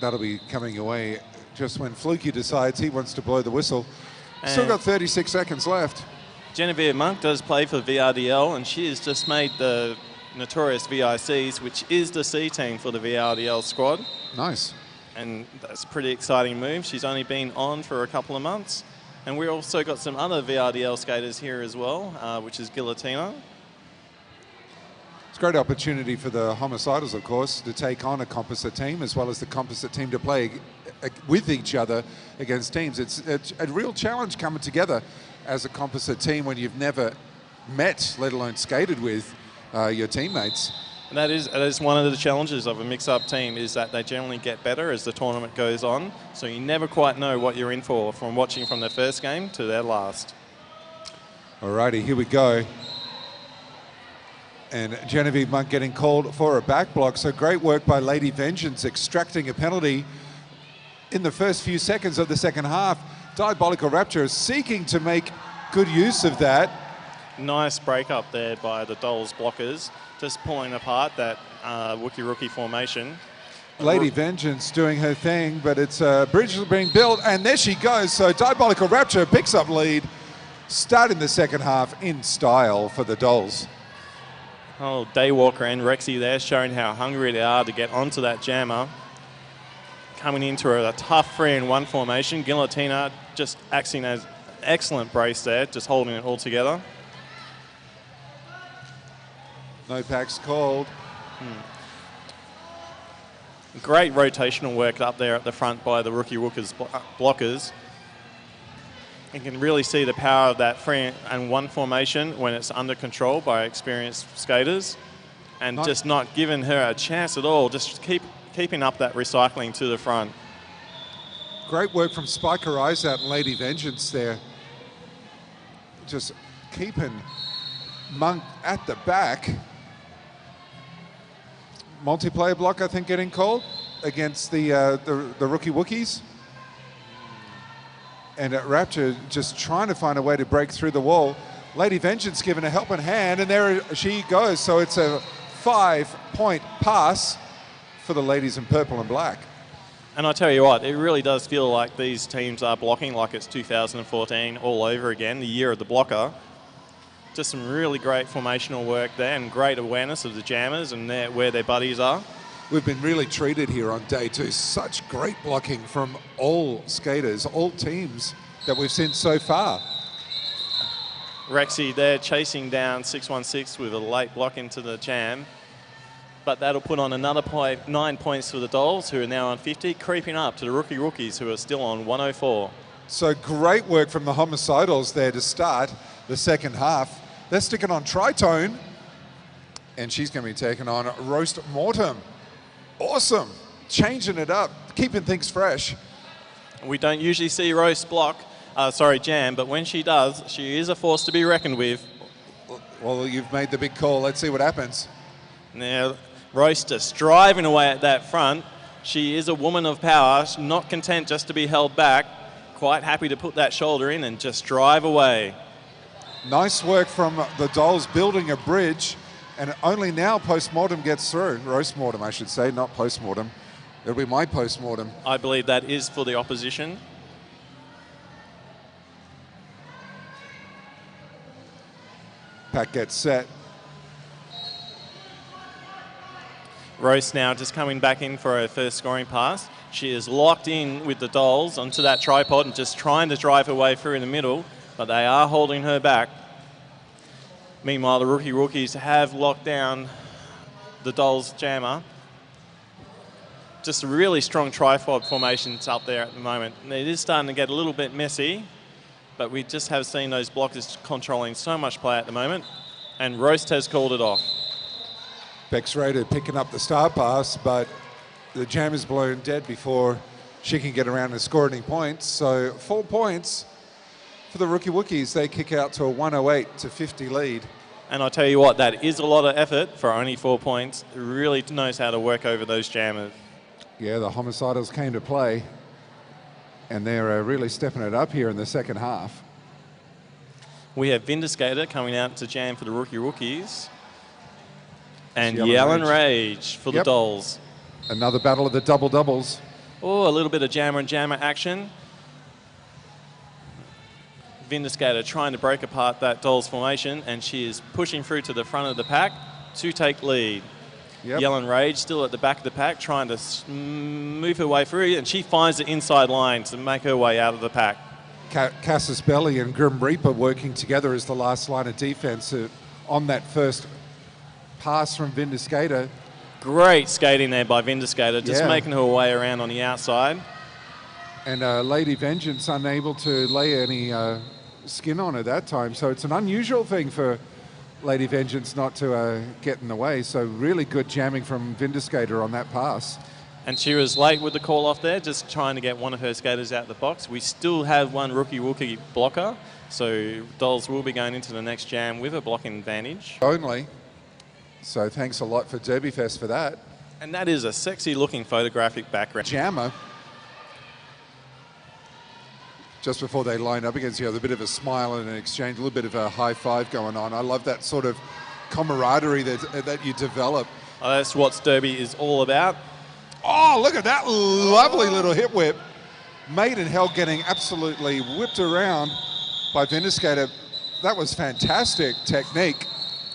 That'll be coming away just when Fluky decides he wants to blow the whistle. Still got 36 seconds left. Genevieve Monk does play for VRDL, and she has just made the notorious VICs, which is the C team for the VRDL squad. Nice. And that's a pretty exciting move. She's only been on for a couple of months. And we also got some other VRDL skaters here as well, which is Guillotina. It's a great opportunity for the Homicidals, of course, to take on a composite team, as well as the composite team to play with each other against teams. It's a real challenge coming together as a composite team when you've never met, let alone skated with, your teammates. And that is one of the challenges of a mix-up team, is that they generally get better as the tournament goes on. So you never quite know what you're in for from watching from their first game to their last. Alrighty, here we go. And Genevieve Monk getting called for a back block. So great work by Lady Vengeance, extracting a penalty in the first few seconds of the second half. Diabolical Rapture seeking to make good use of that. Nice break up there by the Dolls blockers, just pulling apart that Wookie-Rookie formation. Lady Vengeance doing her thing, but it's bridge is being built, and there she goes. So Diabolical Rapture picks up lead, starting the second half in style for the Dolls. Oh, Daywalker and Rexy there showing how hungry they are to get onto that jammer. Coming into a tough 3-in-1 formation. Guillotina just acting as excellent brace there, just holding it all together. No packs called. Great rotational work up there at the front by the Rookie Rookers blockers. You can really see the power of that 3-in-1 formation when it's under control by experienced skaters, and just not giving her a chance at all, just keeping up that recycling to the front. Great work from Spiker Eyesat and Lady Vengeance there. Just keeping Monk at the back. Multiplayer block, I think, getting called against the Rookie Wookies. And Rapture just trying to find a way to break through the wall. Lady Vengeance given a helping hand, and there she goes. So it's a 5-point pass for the ladies in purple and black. And I tell you what, it really does feel like these teams are blocking like it's 2014 all over again, the year of the blocker. Just some really great formational work there, and great awareness of the jammers and where their buddies are. We've been really treated here on day 2. Such great blocking from all skaters, all teams that we've seen so far. Rexy there chasing down 616 with a late block into the jam. But that'll put on another 9 points for the Dolls, who are now on 50, creeping up to the Rookie Rookies, who are still on 104. So great work from the Homicidals there to start the second half. They're sticking on Tritone, and she's going to be taking on Roast Mortem. Awesome. Changing it up, keeping things fresh. We don't usually see Roast jam, but when she does, she is a force to be reckoned with. Well, you've made the big call. Let's see what happens. Now, Royce just driving away at that front. She is a woman of power, she's not content just to be held back. Quite happy to put that shoulder in and just drive away. Nice work from the Dolls building a bridge, and only now post-mortem gets through. Roast-mortem, I should say, not post-mortem. It'll be my post-mortem. I believe that is for the opposition. Pack gets set. Rose now just coming back in for her first scoring pass. She is locked in with the Dolls onto that tripod and just trying to drive her way through in the middle, but they are holding her back. Meanwhile, the rookies have locked down the Dolls jammer. Just a really strong tripod formations up there at the moment. And it is starting to get a little bit messy, but we just have seen those blockers controlling so much play at the moment, and Roast has called it off. Bex Rader picking up the star pass, but the jam is blown dead before she can get around and score any points. So 4 points for the Rookie Wookies. They kick out to a 108-50 lead. And I tell you what, that is a lot of effort for only 4 points. It really knows how to work over those jammers. Yeah, the Homicidals came to play, and they're really stepping it up here in the second half. We have Vindicator coming out to jam for the Rookies. And Yellen Rage for the Dolls. Another battle of the double-doubles. Oh, a little bit of jammer and jammer action. Vindicator trying to break apart that Dolls formation, and she is pushing through to the front of the pack to take lead. Yellen Rage still at the back of the pack, trying to move her way through, and she finds the inside line to make her way out of the pack. Cassis Belly and Grim Reaper working together as the last line of defense on that first pass from Vindicator. Great skating there by Vindicator, just making her way around on the outside. And Lady Vengeance unable to lay any skin on her that time. So it's an unusual thing for Lady Vengeance not to get in the way. So really good jamming from Vindicator on that pass. And she was late with the call off there, just trying to get one of her skaters out the box. We still have one Rookie Wookie blocker, so Dolls will be going into the next jam with a blocking advantage. Only. So thanks a lot for Derbyfest for that. And that is a sexy looking photographic background. Jammer. Just before they line up against each other, a bit of a smile and an exchange, a little bit of a high five going on. I love that sort of camaraderie that you develop. Oh, that's what Derby is all about. Oh, look at that lovely little hip whip. Maidenhell getting absolutely whipped around by Vindicator. That was fantastic technique.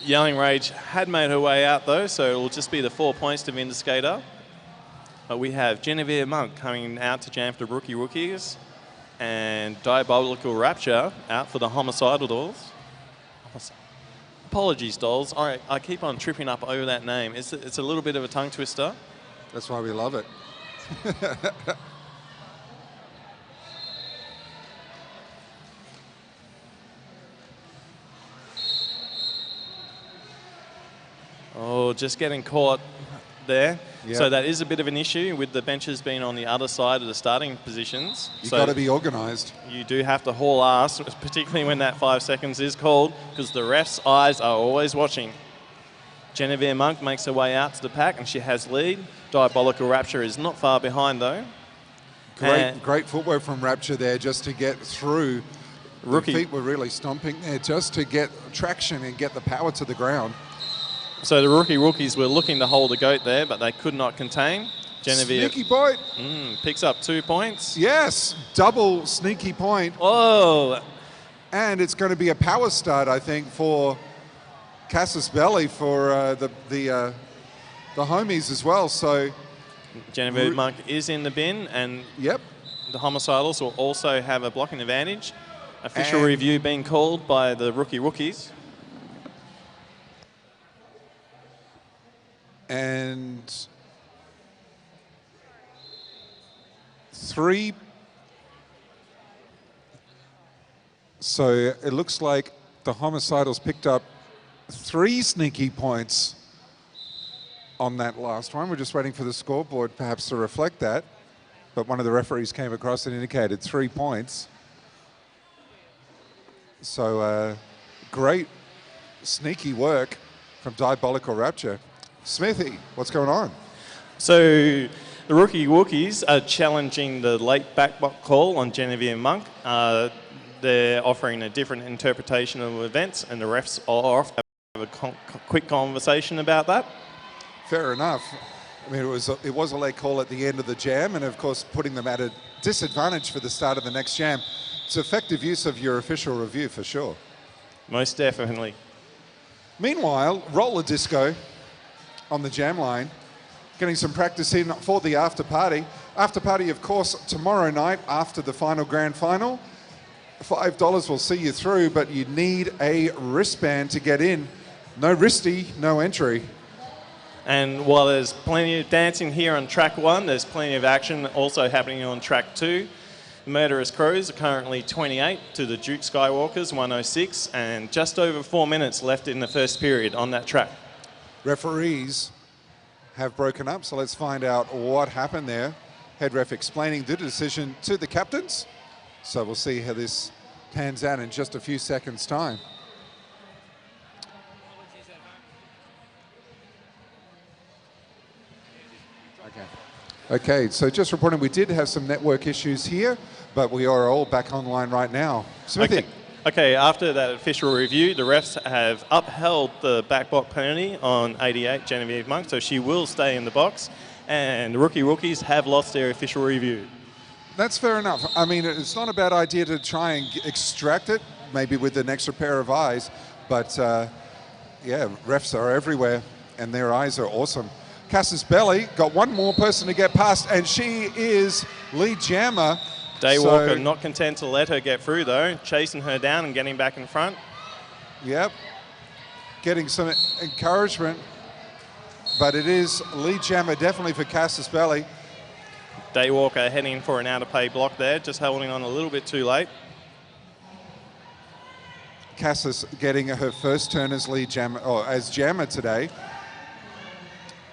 Yelling Rage had made her way out though, so it will just be the 4 points to Vindicator. But we have Genevieve Monk coming out to jam for the Rookies, and Diabolical Rapture out for the Homicidal Dolls. Apologies, Dolls. All right, I keep on tripping up over that name. It's a little bit of a tongue twister. That's why we love it. Oh, just getting caught there. Yep. So that is a bit of an issue with the benches being on the other side of the starting positions. You've got to be organised. You do have to haul ass, particularly when that 5 seconds is called, because the ref's eyes are always watching. Genevieve Monk makes her way out to the pack, and she has lead. Diabolical Rapture is not far behind, though. Great footwork from Rapture there just to get through. Rookie. The feet were really stomping there just to get traction and get the power to the ground. So the Rookies were looking to hold the goat there, but they could not contain. Genevieve Sneaky point. Picks up 2 points. Yes, double sneaky point. Oh! And it's going to be a power start, I think, for Cassis Belly for the homies as well. So Genevieve Monk is in the bin, and the Homicidals will also have a blocking advantage. Official review being called by the Rookies. And 3. So it looks like the Homicidals picked up 3 sneaky points on that last one. We're just waiting for the scoreboard perhaps to reflect that. But one of the referees came across and indicated 3 points. So great sneaky work from Diabolical Rapture. Smithy, what's going on? So the Rookie Wookies are challenging the late backbot call on Genevieve Monk. They're offering a different interpretation of events, and the refs are off to have a quick conversation about that. Fair enough. I mean, it was a late call at the end of the jam, and of course putting them at a disadvantage for the start of the next jam. It's effective use of your official review for sure. Most definitely. Meanwhile, roller disco on the jam line, getting some practice in for the after party. After party, of course, tomorrow night after the final grand final. $5 will see you through, but you need a wristband to get in. No wristy, no entry. And while there's plenty of dancing here on track 1, there's plenty of action also happening on track 2. The Murderous Crows are currently 28 to the Duke Skywalkers 106, and just over 4 minutes left in the first period on that track. Referees have broken up, so let's find out what happened there. Head ref explaining the decision to the captains. So we'll see how this pans out in just a few seconds' time. Okay, so just reporting, we did have some network issues here, but we are all back online right now. Smithy. Okay, after that official review, the refs have upheld the backbot penalty on 88 Genevieve Monk, so she will stay in the box, and the Rookie Rookies have lost their official review. That's fair enough. I mean, it's not a bad idea to try and extract it, maybe with an extra pair of eyes, but yeah, refs are everywhere, and their eyes are awesome. Cass's Belly got one more person to get past, and she is Lee Jammer. Daywalker not content to let her get through though, chasing her down and getting back in front. Yep, getting some encouragement, but it is Lee Jammer definitely for Cass's Belly. Daywalker heading for an out of play block there, just holding on a little bit too late. Cassis getting her first turn as lead jammer, or as jammer today.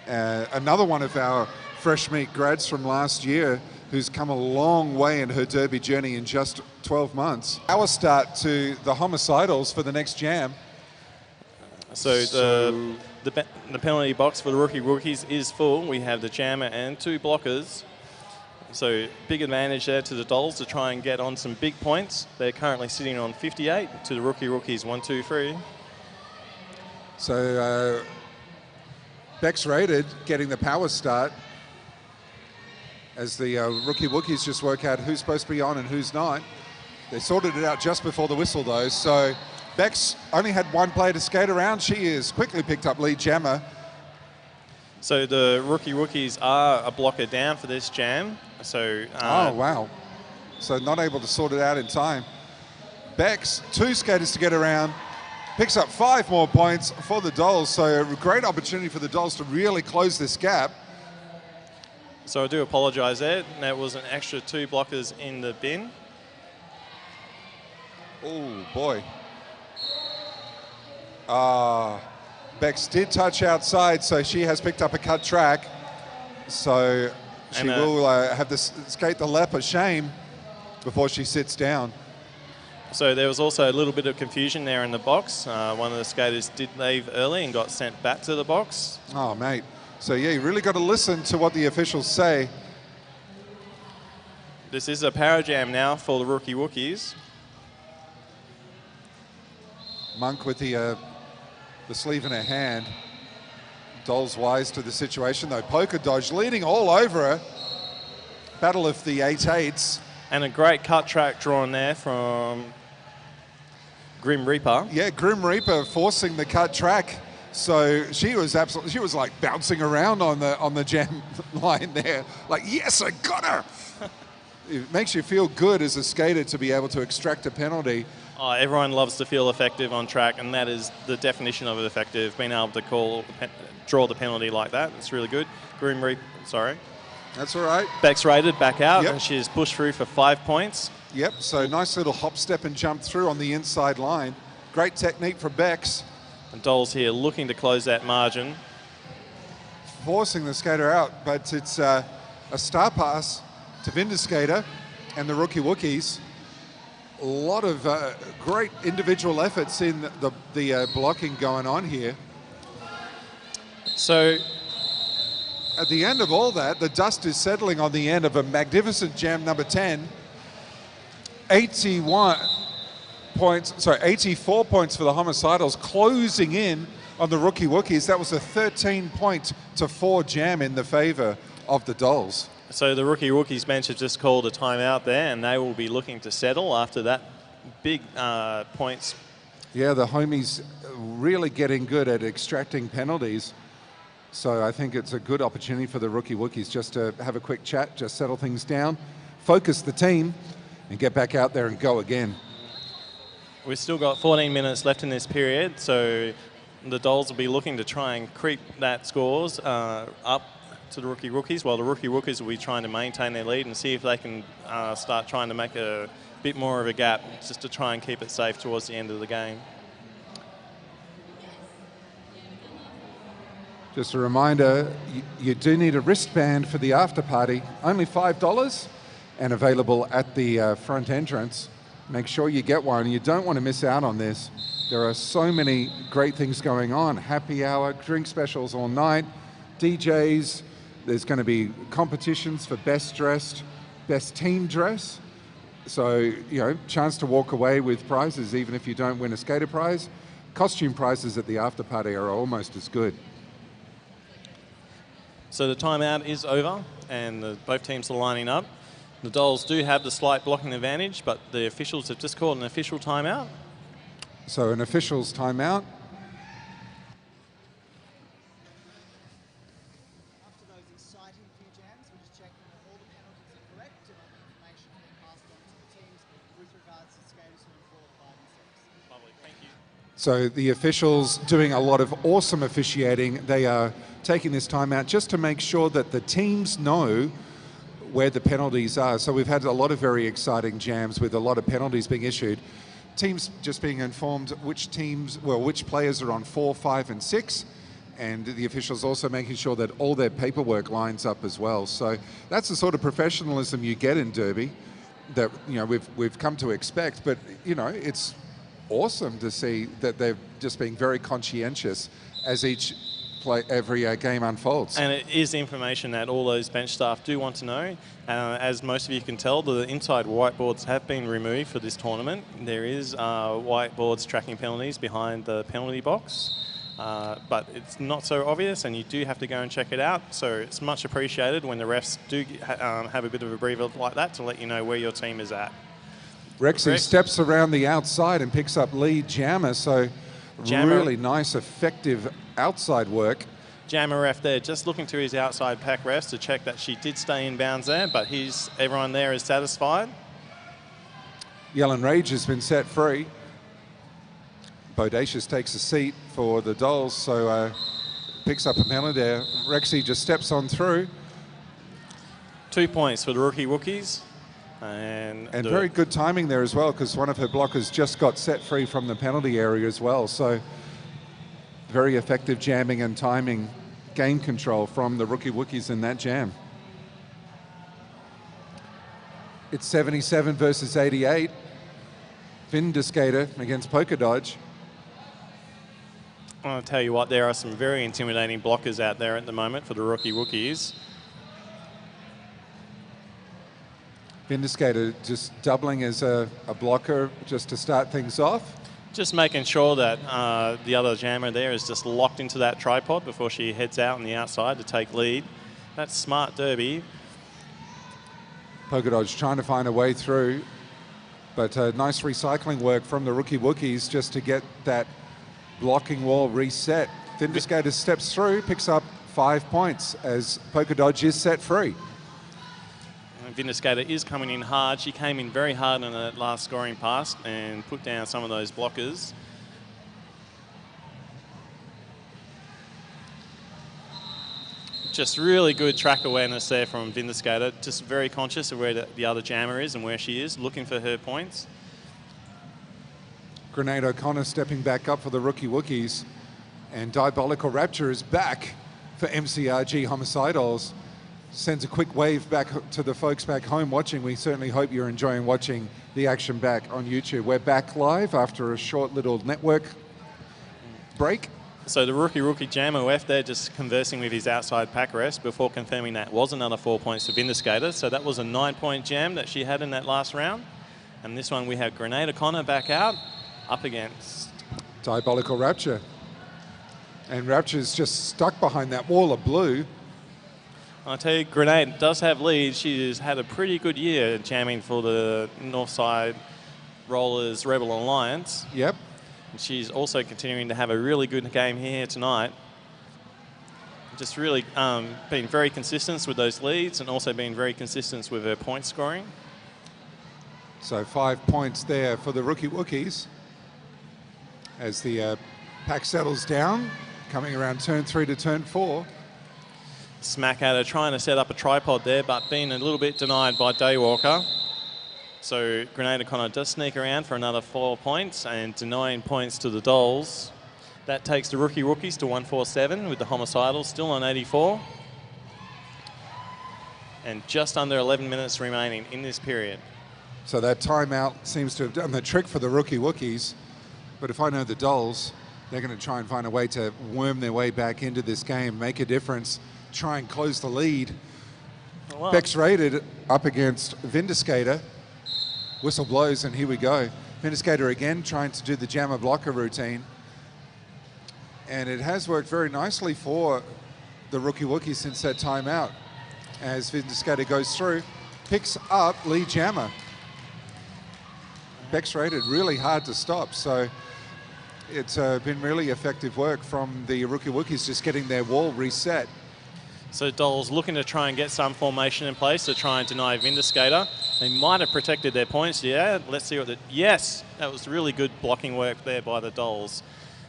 Another one of our fresh meat grads from last year who's come a long way in her derby journey in just 12 months. Our start to the homicidals for the next jam. So the penalty box for the Rookie Rookies is full. We have the jammer and 2 blockers. So big advantage there to the Dolls to try and get on some big points. They're currently sitting on 58 to the Rookie Rookies 1-2-3. So Bex Rated getting the power start as the Rookie Wookies just work out who's supposed to be on and who's not. They sorted it out just before the whistle though. So Bex only had one player to skate around. She is quickly picked up lead jammer. So the Rookie Rookies are a blocker down for this jam. So oh wow, so not able to sort it out in time. Bex, 2 skaters to get around, picks up 5 more points for the Dolls. So a great opportunity for the Dolls to really close this gap. So I do apologise there. There was an extra 2 blockers in the bin. Oh boy. Bex did touch outside, so she has picked up a cut track. So she will have to skate the lap of shame before she sits down. So there was also a little bit of confusion there in the box. One of the skaters did leave early and got sent back to the box. Oh, mate. So, yeah, you really got to listen to what the officials say. This is a power jam now for the Rookie Wookies. Monk with the sleeve in her hand. Dolls wise to the situation, though. Poker dodge leading all over her. Battle of the 8-8s. And a great cut track drawn there from Grim Reaper. Yeah, Grim Reaper forcing the cut track. So she was like bouncing around on the jam line there. Like, yes, I got her. It makes you feel good as a skater to be able to extract a penalty. Oh, everyone loves to feel effective on track, and that is the definition of effective, being able to draw the penalty like that. It's really good. Grim Reaper, sorry. That's all right. Bex Rated back out, Yep. and she's pushed through for 5 points. Yep, so nice little hop, step, and jump through on the inside line. Great technique from Bex. And Dolls here looking to close that margin. Forcing the skater out, but it's a star pass to Vindicator and the Rookie Wookies. A lot of great individual efforts in the blocking going on here. So at the end of all that, the dust is settling on the end of a magnificent jam number 10. 84 points for the Homicidals, closing in on the Rookie Wookies. That was a 13-4 jam in the favor of the Dolls. So the Rookie Rookies bench have just called a timeout there, and they will be looking to settle after that big points. Yeah, the homies really getting good at extracting penalties. So I think it's a good opportunity for the Rookie Wookies just to have a quick chat, just settle things down, focus the team, and get back out there and go again. We've still got 14 minutes left in this period, so the Dolls will be looking to try and creep that scores up to the Rookie Rookies, while the Rookie Rookies will be trying to maintain their lead and see if they can start trying to make a bit more of a gap, just to try and keep it safe towards the end of the game. Just a reminder, you do need a wristband for the after party, only $5 and available at the front entrance. Make sure you get one. You don't want to miss out on this. There are so many great things going on. Happy hour, drink specials all night, DJs. There's going to be competitions for best dressed, best team dress. So, you know, chance to walk away with prizes even if you don't win a skater prize. Costume prizes at the after party are almost as good. So the timeout is over, and both teams are lining up. The Dolls do have the slight blocking advantage, but the officials have just called an official timeout. So an official's timeout. After those exciting few jams, we're just checking that all the penalties are correct and all the information being passed on to the teams with regards to skaters who are 4, 5 and 6. Lovely, thank you. So the officials doing a lot of awesome officiating. They are taking this timeout just to make sure that the teams know where the penalties are. So we've had a lot of very exciting jams with a lot of penalties being issued. Teams just being informed which players are on 4, 5 and 6, and the officials also making sure that all their paperwork lines up as well. So that's the sort of professionalism you get in Derby that, you know, we've come to expect. But, you know, it's awesome to see that they're just being very conscientious as every game unfolds. And it is information that all those bench staff do want to know. As most of you can tell, the inside whiteboards have been removed for this tournament. There is whiteboards tracking penalties behind the penalty box, but it's not so obvious, and you do have to go and check it out. So it's much appreciated when the refs do have a bit of a breather like that to let you know where your team is at. Rexy steps around the outside and picks up lead jammer, so really nice, effective outside work. Jammer ref there just looking to his outside pack refs to check that she did stay in bounds there, but everyone there is satisfied. Yellen Rage has been set free. Bodacious takes a seat for the Dolls, so picks up a penalty there. Rexy just steps on through. 2 points for the Rookie Rookies. And very good timing there as well, because one of her blockers just got set free from the penalty area as well. So very effective jamming and timing, game control from the Rookie Wookies in that jam. It's 77 versus 88. Vindicator against Polka Dodge. I'll tell you what, there are some very intimidating blockers out there at the moment for the Rookie Rookies. Vindicator just doubling as a blocker just to start things off. Just making sure that the other jammer there is just locked into that tripod before she heads out on the outside to take lead. That's smart Derby. Polka Dodge trying to find a way through, but nice recycling work from the Rookie Wookies just to get that blocking wall reset. Vindicator steps through, picks up 5 points as Polka Dodge is set free. Vindicator is coming in hard. She came in very hard on that last scoring pass and put down some of those blockers. Just really good track awareness there from Vindicator. Just very conscious of where the other jammer is and where she is, looking for her points. Grenade O'Connor stepping back up for the Rookie Wookies. And Diabolical Rapture is back for MCRG Homicidals. Sends a quick wave back to the folks back home watching. We certainly hope you're enjoying watching the action back on YouTube. We're back live after a short little network break. So the rookie Jam OF there just conversing with his outside pack rest before confirming that was another 4 points for Vindicator. So that was a 9-point jam that she had in that last round. And this one we have Grenade O'Connor back out, up against Diabolical Rapture. And Rapture's just stuck behind that wall of blue. I'll tell you, Grenade does have lead. She's had a pretty good year jamming for the Northside Rollers Rebel Alliance. Yep. And she's also continuing to have a really good game here tonight. Just really been very consistent with those leads and also been very consistent with her point scoring. So 5 points there for the Rookie Wookiees. As the pack settles down, coming around turn 3 to turn 4. Smack at her, trying to set up a tripod there, but being a little bit denied by Daywalker. So Grenade O'Connor does sneak around for another 4 points and denying points to the Dolls. That takes the Rookie Rookies to 147 with the Homicidal still on 84. And just under 11 minutes remaining in this period. So that timeout seems to have done the trick for the Rookie Wookiees. But if I know the Dolls, they're going to try and find a way to worm their way back into this game, make a difference, try and close the lead. Well, Bex Rated up against Vindicator. Whistle blows and here we go. Vindicator again trying to do the jammer blocker routine. And it has worked very nicely for the Rookie Wookiees since that timeout. As Vindicator goes through, picks up lead jammer. Bex Rated really hard to stop. So it's been really effective work from the Rookie Wookiees just getting their wall reset. So Dolls looking to try and get some formation in place to try and deny Vindicator. They might have protected their points. Yeah, let's see what yes, that was really good blocking work there by the Dolls.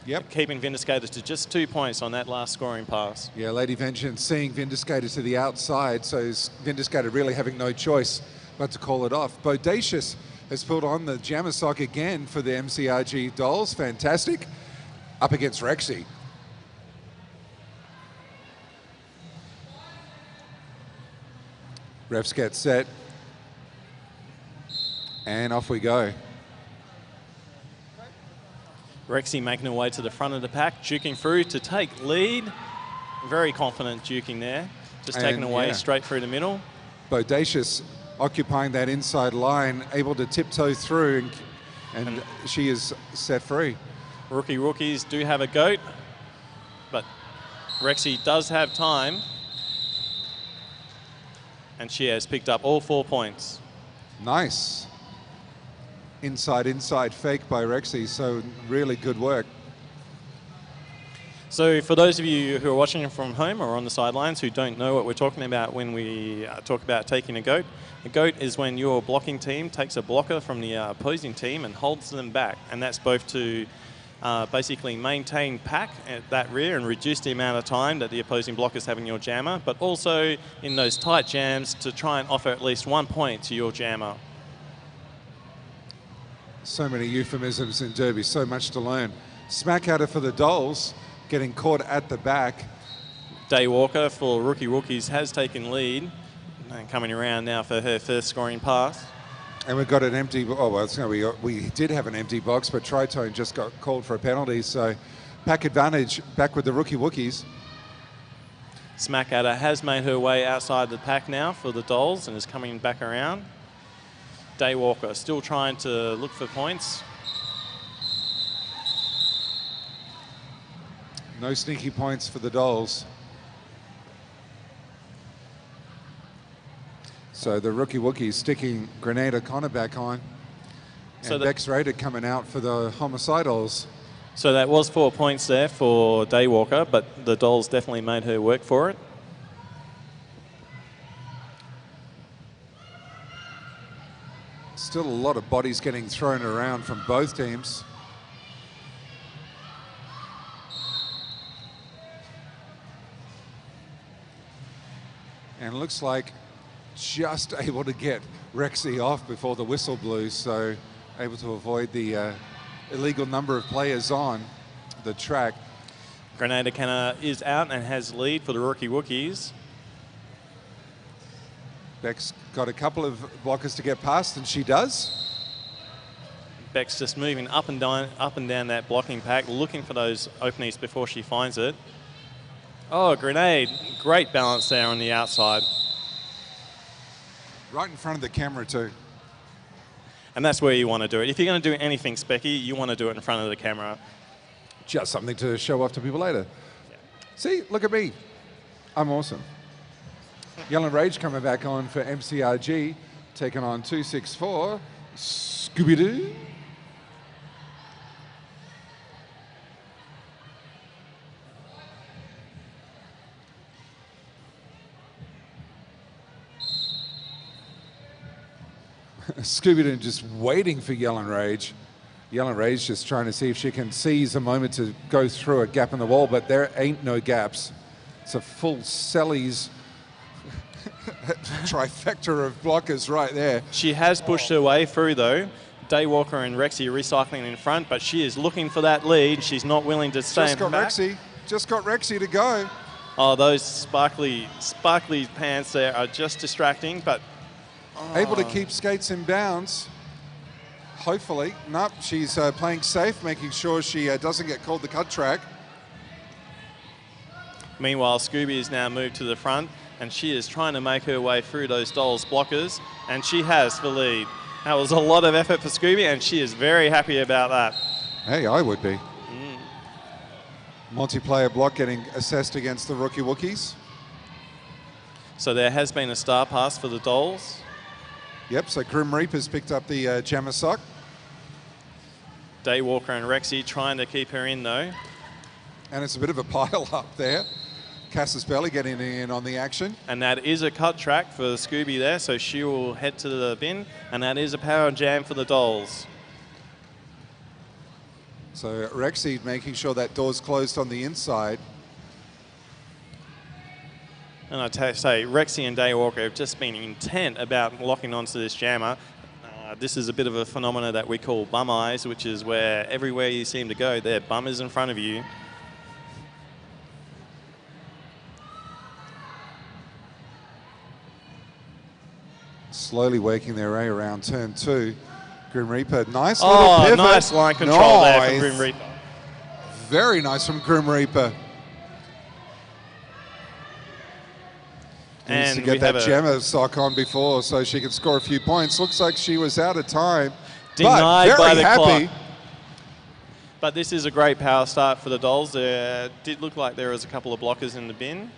Yep. Keeping Vindicator to just 2 points on that last scoring pass. Yeah, Lady Vengeance seeing Vindicator to the outside, so Vindicator really having no choice but to call it off. Bodacious has pulled on the jammer sock again for the MCRG Dolls. Fantastic. Up against Rexy. Refs get set. And off we go. Rexy making her way to the front of the pack, juking through to take lead. Very confident juking there. Just taking away straight through the middle. Bodacious occupying that inside line, able to tiptoe through, and she is set free. Rookie Rookies do have a goat, but Rexy does have time. And she has picked up all 4 points. Nice. Inside fake by Rexy, so really good work. So for those of you who are watching from home or on the sidelines who don't know what we're talking about when we talk about taking a goat is when your blocking team takes a blocker from the opposing team and holds them back. And that's both to basically maintain pack at that rear and reduce the amount of time that the opposing blockers have in your jammer, but also in those tight jams to try and offer at least 1 point to your jammer. So many euphemisms in Derby, so much to learn. Smack at her for the Dolls, getting caught at the back. Daywalker for Rookie Rookies has taken lead and coming around now for her first scoring pass. And we've got an empty, oh, well, no, we did have an empty box, but Tritone just got called for a penalty, so pack advantage back with the Rookie Wookiees. Smack at her has made her way outside the pack now for the Dolls and is coming back around. Daywalker still trying to look for points. No sneaky points for the Dolls. So the Rookie Wookiees sticking Grenade O'Connor back on. So And Bex Raider coming out for the Homicidals. So that was 4 points there for Daywalker, but the Dolls definitely made her work for it. Still a lot of bodies getting thrown around from both teams. And it looks like just able to get Rexy off before the whistle blew, so able to avoid the illegal number of players on the track. Grenade O'Connor is out and has lead for the Rookie Wookiees. Beck's got a couple of blockers to get past, and she does. Beck's just moving up and down that blocking pack, looking for those openings before she finds it. Oh, grenade. Great balance there on the outside. Right in front of the camera too. And that's where you want to do it. If you're going to do anything specky, you want to do it in front of the camera. Just something to show off to people later. Yeah. See, look at me. I'm awesome. Yellow Rage coming back on for MCRG, taking on 264. Scooby-Doo. Scooby-Doo just waiting for Yellow Rage. Yellow Rage just trying to see if she can seize a moment to go through a gap in the wall, but there ain't no gaps. It's a full Sally's trifecta of blockers right there. She has pushed her way through though. Daywalker and Rexy recycling in front, but she is looking for that lead. She's not willing to stay back. Just got Rexy to go. Oh, those sparkly pants there are just distracting, but able to keep skates in bounds. Hopefully. Nope, she's playing safe, making sure she doesn't get called the cut track. Meanwhile, Scooby is now moved to the front, and she is trying to make her way through those Dolls blockers, and she has the lead. That was a lot of effort for Scooby, and she is very happy about that. Hey, I would be. Multiplayer block getting assessed against the Rookie Wookiees. So there has been a star pass for the Dolls. Yep, so Grim Reaper's picked up the jammer sock. Daywalker and Rexy trying to keep her in though. And it's a bit of a pile up there. Cass's Belly getting in on the action. And that is a cut track for Scooby there, so she will head to the bin, and that is a power jam for the Dolls. So Rexy making sure that door's closed on the inside. And I say, Rexy and Daywalker have just been intent about locking onto this jammer. This is a bit of a phenomena that we call bum eyes, which is where everywhere you seem to go, their bum is in front of you. Slowly working their way around turn 2. Grim Reaper, nice little pivot. Nice line control there from Grim Reaper. Very nice from Grim Reaper. Needs to get that jammer sock on before so she can score a few points. Looks like she was out of time. Denied by the happy. clock. But this is a great power start for the Dolls. There did look like there was a couple of blockers in the bin.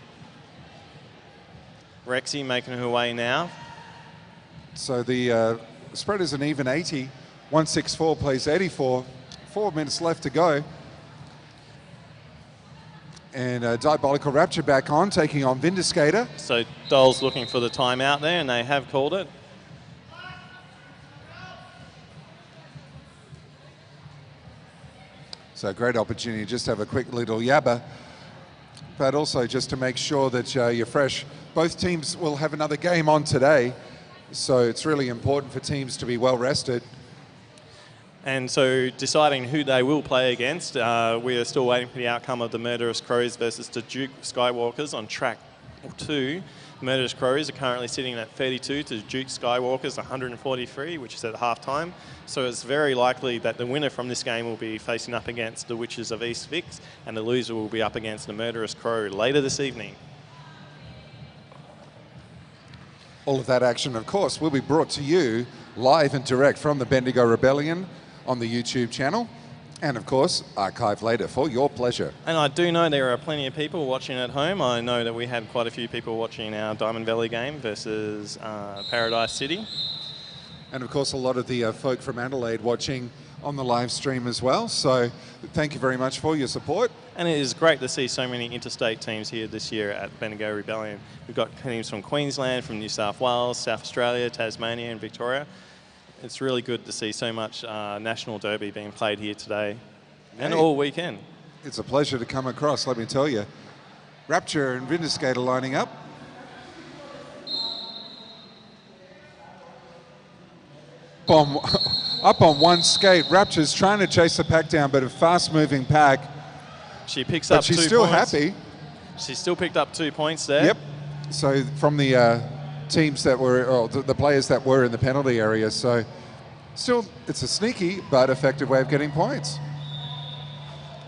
Rexy making her way now. So the spread is an even 80. 164 plays 84. 4 minutes left to go. And Diabolical Rapture back on, taking on Vindicator. So Dolls looking for the timeout there, and they have called it. So a great opportunity just to have a quick little yabba, but also just to make sure that you're fresh. Both teams will have another game on today, so it's really important for teams to be well rested. And so deciding who they will play against, we are still waiting for the outcome of the Murderous Crows versus the Duke Skywalkers on track 2. Murderous Crows are currently sitting at 32 to Duke Skywalkers 143, which is at halftime. So it's very likely that the winner from this game will be facing up against the Witches of East Vix, and the loser will be up against the Murderous Crow later this evening. All of that action, of course, will be brought to you live and direct from the Bendigo Rebellion on the YouTube channel, and of course archived later for your pleasure. And I do know there are plenty of people watching at home. I know that we had quite a few people watching our Diamond Valley game versus Paradise City. And of course a lot of the folk from Adelaide watching on the live stream as well, so thank you very much for your support. And it is great to see so many interstate teams here this year at Bendigo Rebellion. We've got teams from Queensland, from New South Wales, South Australia, Tasmania and Victoria. It's really good to see so much National Derby being played here today and all weekend. It's a pleasure to come across, let me tell you. Rapture and Vindicator lining up. Up on one skate, Rapture's trying to chase the pack down, but a fast-moving pack. She picks up 2 points. But she's still happy. She still picked up 2 points there. Yep. So from the teams that were, or the players that were in the penalty area, so Still, it's a sneaky but effective way of getting points.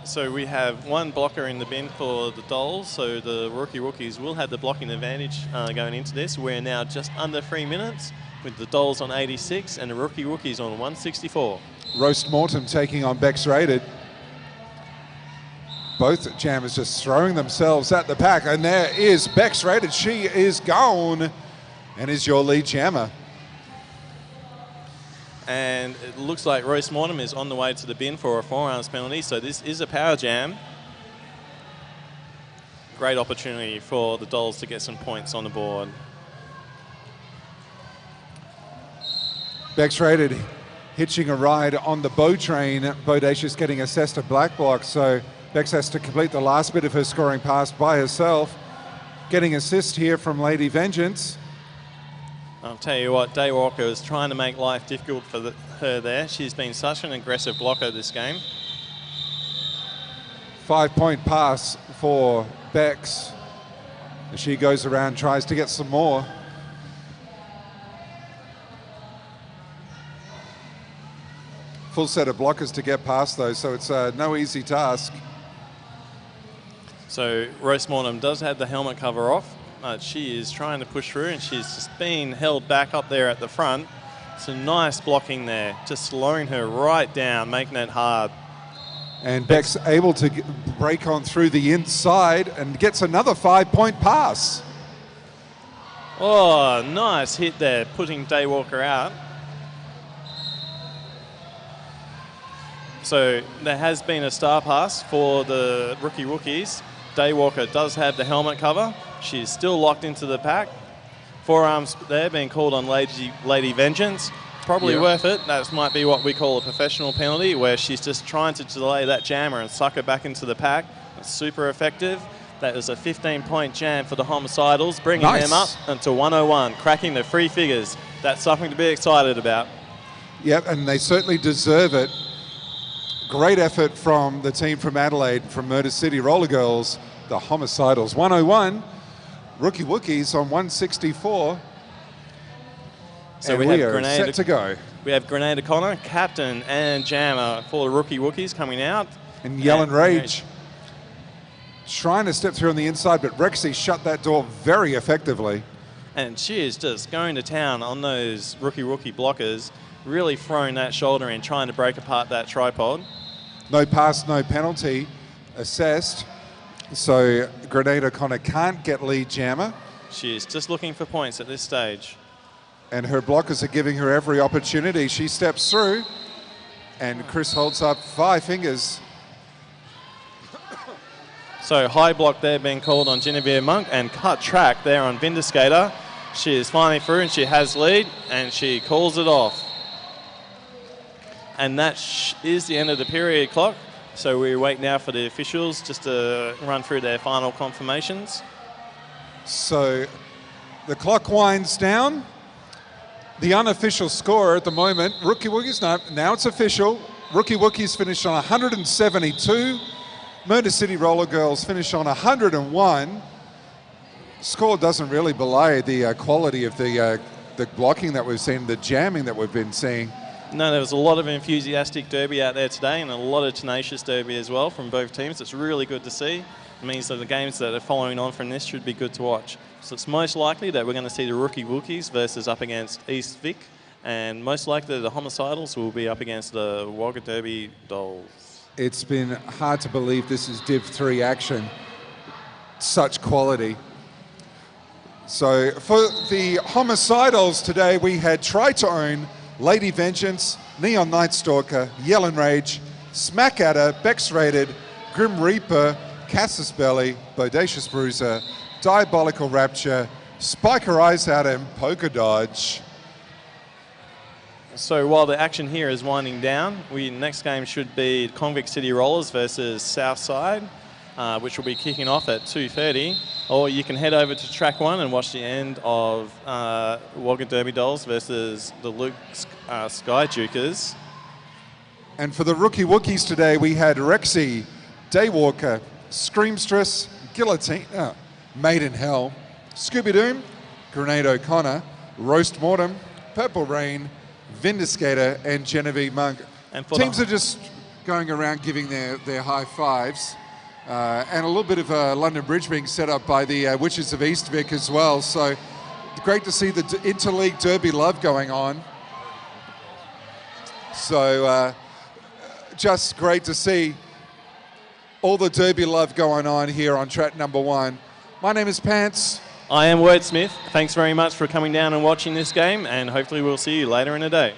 So we have one blocker in the bin for the Dolls, so the rookies will have the blocking advantage going into this. We're now just under 3 minutes with the Dolls on 86 and the rookies on 164. Roast Mortem taking on Bex Rated. Both jammers just throwing themselves at the pack, and there is Bex Rated. She is gone and is your lead jammer. And it looks like Roast Mortem is on the way to the bin for a forearms penalty, so this is a power jam. Great opportunity for the Dolls to get some points on the board. Bex Rated hitching a ride on the bow train. Bodacious getting assessed a black block, so Bex has to complete the last bit of her scoring pass by herself. Getting assist here from Lady Vengeance. I'll tell you what, Daywalker is trying to make life difficult for her there. She's been such an aggressive blocker this game. 5-point pass for Bex. She goes around, tries to get some more. Full set of blockers to get past though, so it's no easy task. So Roast Mortem does have the helmet cover off. She is trying to push through and she's just been held back up there at the front. Some nice blocking there, just slowing her right down, making it hard. And Bex able to break on through the inside and gets another 5-point pass. Oh, nice hit there, putting Daywalker out. So there has been a star pass for the rookies. Daywalker does have the helmet cover. She's still locked into the pack. Forearms there being called on Lady Vengeance. Probably worth it. That might be what we call a professional penalty, where she's just trying to delay that jammer and suck her back into the pack. That's super effective. That was a 15-point jam for the Homicidals, bringing them up into 101, cracking the free figures. That's something to be excited about. Yep, and they certainly deserve it. Great effort from the team from Adelaide, from Murder City Roller Girls, the Homicidals. 101, Rookie Wookies on 164. So and we are set to go. We have Grenade O'Connor, captain and jammer for the Rookie Wookies coming out. And Yell and Rage trying to step through on the inside, but Rexy shut that door very effectively. And she is just going to town on those rookie blockers, really throwing that shoulder in, trying to break apart that tripod. No pass, no penalty assessed. So Grenade O'Connor can't get lead jammer. She is just looking for points at this stage. And her blockers are giving her every opportunity. She steps through, and Chris holds up 5 fingers. So high block there being called on Genevieve Monk, and cut track there on Vindicator. She is finally through and she has lead, and she calls it off. And that is the end of the period clock. So we wait now for the officials just to run through their final confirmations. So the clock winds down. The unofficial score at the moment, Rookie Wookies, now it's official. Rookie Wookies finish on 172. Murder City Roller Girls finish on 101. Score doesn't really belie the quality of the blocking that we've seen, the jamming that we've been seeing. No, there was a lot of enthusiastic derby out there today and a lot of tenacious derby as well from both teams. It's really good to see. It means that the games that are following on from this should be good to watch. So it's most likely that we're going to see the Rookie Wookies versus up against East Vic, and most likely the Homicidals will be up against the Wagga Derby Dolls. It's been hard to believe this is Div 3 action. Such quality. So for the Homicidals today, we had Try to Own, Lady Vengeance, Neon Night Stalker, Yell and Rage, Smack Adder, Bex Rated, Grim Reaper, Cassis Belly, Bodacious Bruiser, Diabolical Rapture, Spiker Eyes Out, and Poker Dodge. So while the action here is winding down, next game should be Convict City Rollers versus Southside, which will be kicking off at 2:30. Or you can head over to track 1 and watch the end of Wagga Derby Dolls versus the Luke Sky Jukers. And for the Rookie Wookies today, we had Rexy, Daywalker, Screamstress, Guillotine, Made in Hell, Scooby Doom, Grenade O'Connor, Roast Mortem, Purple Rain, Vindicator and Genevieve Monk. And for Teams are just going around giving their high fives. And a little bit of a London Bridge being set up by the Witches of East Vic as well. So great to see the interleague derby love going on. So just great to see all the derby love going on here on track number 1. My name is Pants. I am Wordsmith. Thanks very much for coming down and watching this game, and hopefully we'll see you later in the day.